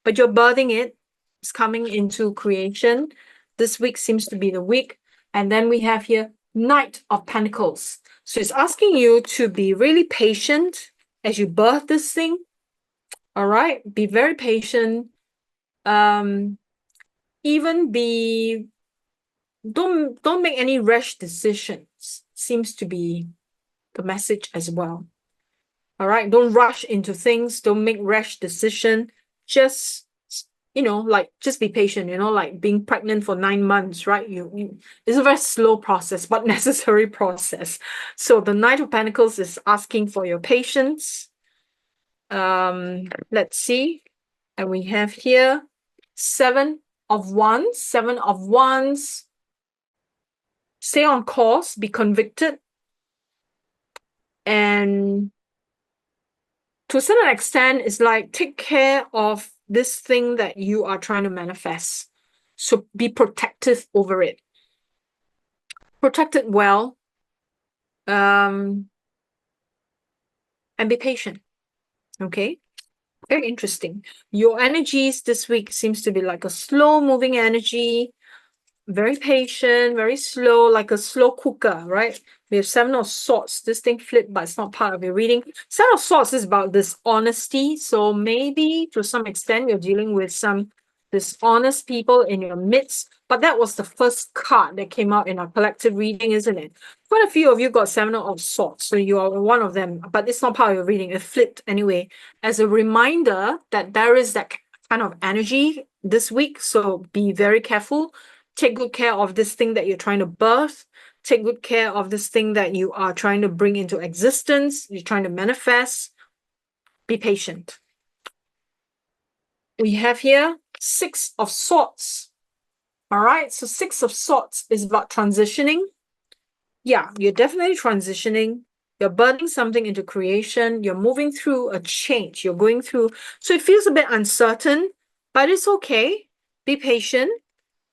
but you're birthing it. It's coming into creation. This week seems to be the week. And then we have here Knight of Pentacles. So it's asking you to be really patient as you birth this thing. All right. Be very patient. Even be, don't make any rash decisions. Seems to be the message as well. All right. Don't rush into things. Don't make rash decision. Just, you know, like just be patient, you know, like being pregnant for 9 months, right? It's a very slow process, but necessary process. So the Knight of Pentacles is asking for your patience. Let's see. And we have here 7 of Wands, Seven of Wands. Stay on course, be convicted, and to a certain extent, it's like take care of this thing that you are trying to manifest. So be protective over it. Protect it well, and be patient. Okay? Very interesting. Your energies this week seems to be like a slow-moving energy, very patient, very slow, like a slow cooker, right? We have Seven of Swords. This thing flipped, but it's not part of your reading. Seven of Swords is about dishonesty. So maybe to some extent, you're dealing with some dishonest people in your midst. But that was the first card that came out in our collective reading, isn't it? Quite a few of you got Seven of Swords. So you are one of them, but it's not part of your reading. It flipped anyway. As a reminder that there is that kind of energy this week. So be very careful. Take good care of this thing that you're trying to birth. Take good care of this thing that you are trying to bring into existence. You're trying to manifest. Be patient. We have here Six of Swords. All right, so Six of Swords is about transitioning. Yeah, you're definitely transitioning. You're birthing something into creation. You're moving through a change. You're going through. So it feels a bit uncertain, but it's okay. Be patient.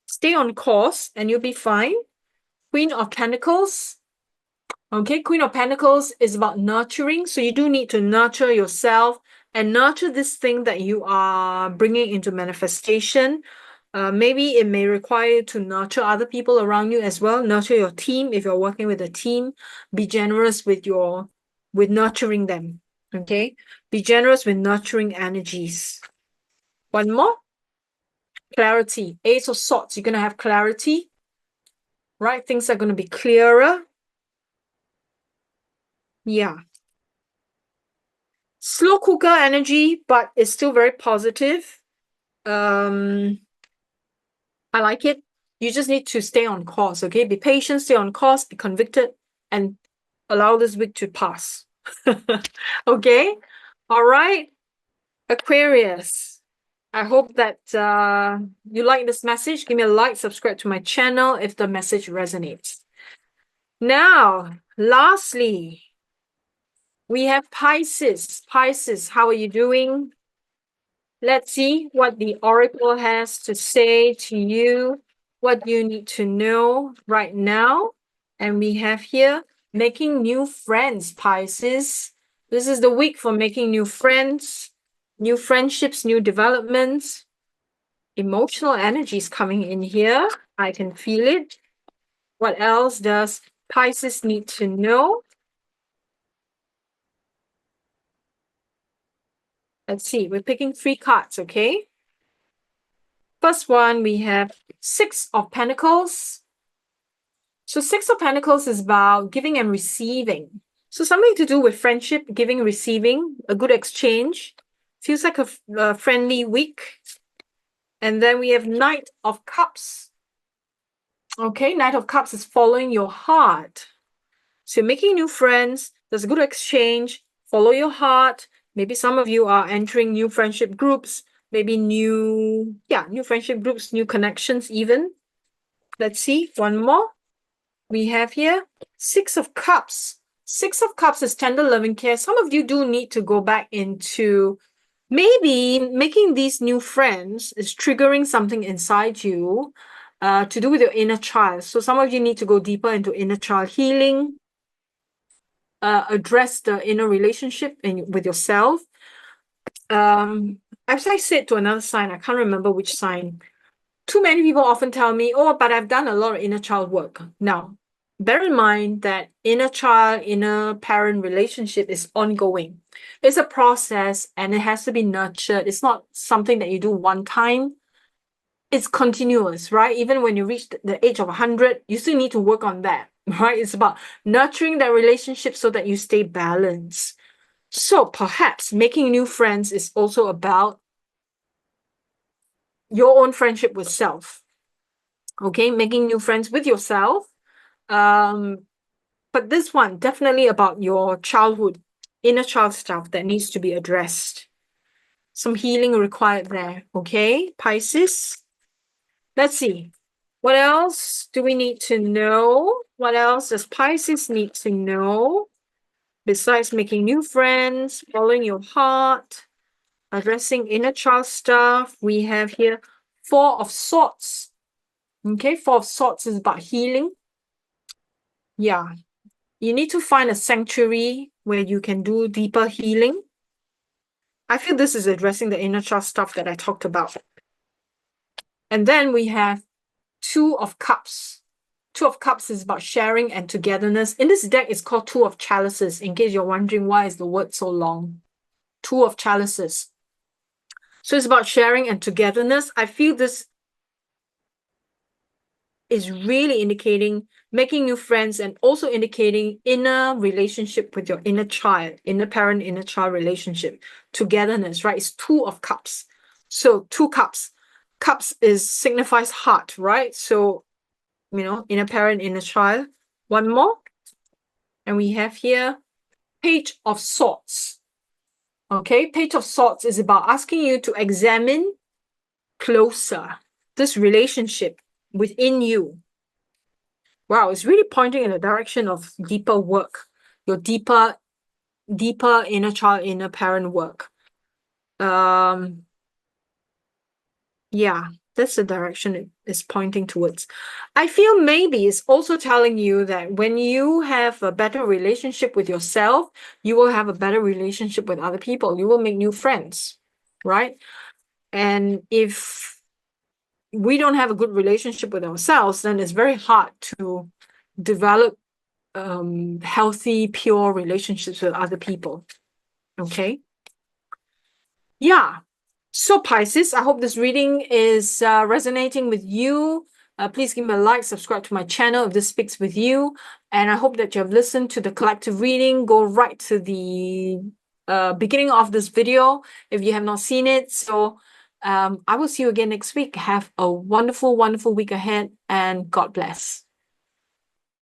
Stay on course and you'll be fine. Queen of Pentacles. Okay, Queen of Pentacles is about nurturing. So you do need to nurture yourself and nurture this thing that you are bringing into manifestation. Maybe it may require you to nurture other people around you as well. Nurture your team if you're working with a team. Be generous with nurturing them. Okay, be generous with nurturing energies. One more. Clarity. Ace of Swords. You're going to have clarity. Right? Things are going to be clearer. Yeah. Slow cooker energy, but it's still very positive. I like it. You just need to stay on course, okay? Be patient, stay on course, be convicted, and allow this week to pass. Okay? All right. Aquarius. I hope that you like this message. Give me a like, subscribe to my channel if the message resonates. Now, lastly, we have Pisces. Pisces, how are you doing? Let's see what the oracle has to say to you, what you need to know right now. And we have here, making new friends, Pisces. This is the week for making new friends, new friendships, new developments. Emotional energy is coming in here. I can feel it. What else does Pisces need to know? Let's see. We're picking 3 cards, okay? First one, we have Six of Pentacles. So Six of Pentacles is about giving and receiving. So something to do with friendship, giving, receiving, a good exchange. Feels like a friendly week. And then we have Knight of Cups. Okay, Knight of Cups is following your heart. So you're making new friends. There's a good exchange. Follow your heart. Maybe some of you are entering new friendship groups. Maybe new friendship groups, new connections even. Let's see, one more. We have here Six of Cups. Six of Cups is tender loving care. Some of you do need to go back into maybe making these new friends is triggering something inside you to do with your inner child. So some of you need to go deeper into inner child healing, address the inner relationship with yourself. As I said to another sign, I can't remember which sign. Too many people often tell me, oh, but I've done a lot of inner child work. Now, bear in mind that inner child, inner parent relationship is ongoing. It's a process and it has to be nurtured. It's not something that you do one time. It's continuous, right? Even when you reach the age of 100, you still need to work on that, right? It's about nurturing that relationship so that you stay balanced. So perhaps making new friends is also about your own friendship with self. Okay, making new friends with yourself. But this one, definitely about your childhood, inner child stuff that needs to be addressed. Some healing required there. Okay, Pisces. Let's see. What else do we need to know? What else does Pisces need to know? Besides making new friends, following your heart, addressing inner child stuff, we have here Four of Swords. Okay, Four of Swords is about healing. Yeah, you need to find a sanctuary where you can do deeper healing. I feel this is addressing the inner child stuff that I talked about. And then we have Two of Cups. Two of Cups is about sharing and togetherness. In this deck, it's called Two of Chalices, in case you're wondering why is the word so long. Two of Chalices. So it's about sharing and togetherness. I feel this is really indicating making new friends and also indicating inner relationship with your inner child, inner parent, inner child relationship, togetherness, right? It's Two of Cups. So two cups. Cups signifies heart, right? So, you know, inner parent, inner child. One more. And we have here Page of Swords. Okay, Page of Swords is about asking you to examine closer this relationship within you. Wow, it's really pointing in the direction of deeper work, your deeper inner child, inner parent work. Yeah, that's the direction it is pointing towards. I feel maybe it's also telling you that when you have a better relationship with yourself, you will have a better relationship with other people. You will make new friends, right? And if we don't have a good relationship with ourselves, then it's very hard to develop healthy, pure relationships with other people. Okay. Yeah. So Pisces, I hope this reading is resonating with you. Please give me a like, subscribe to my channel if this speaks with you. And I hope that you have listened to the collective reading. Go right to the beginning of this video if you have not seen it. So I will see you again next week. Have a wonderful, wonderful week ahead and God bless.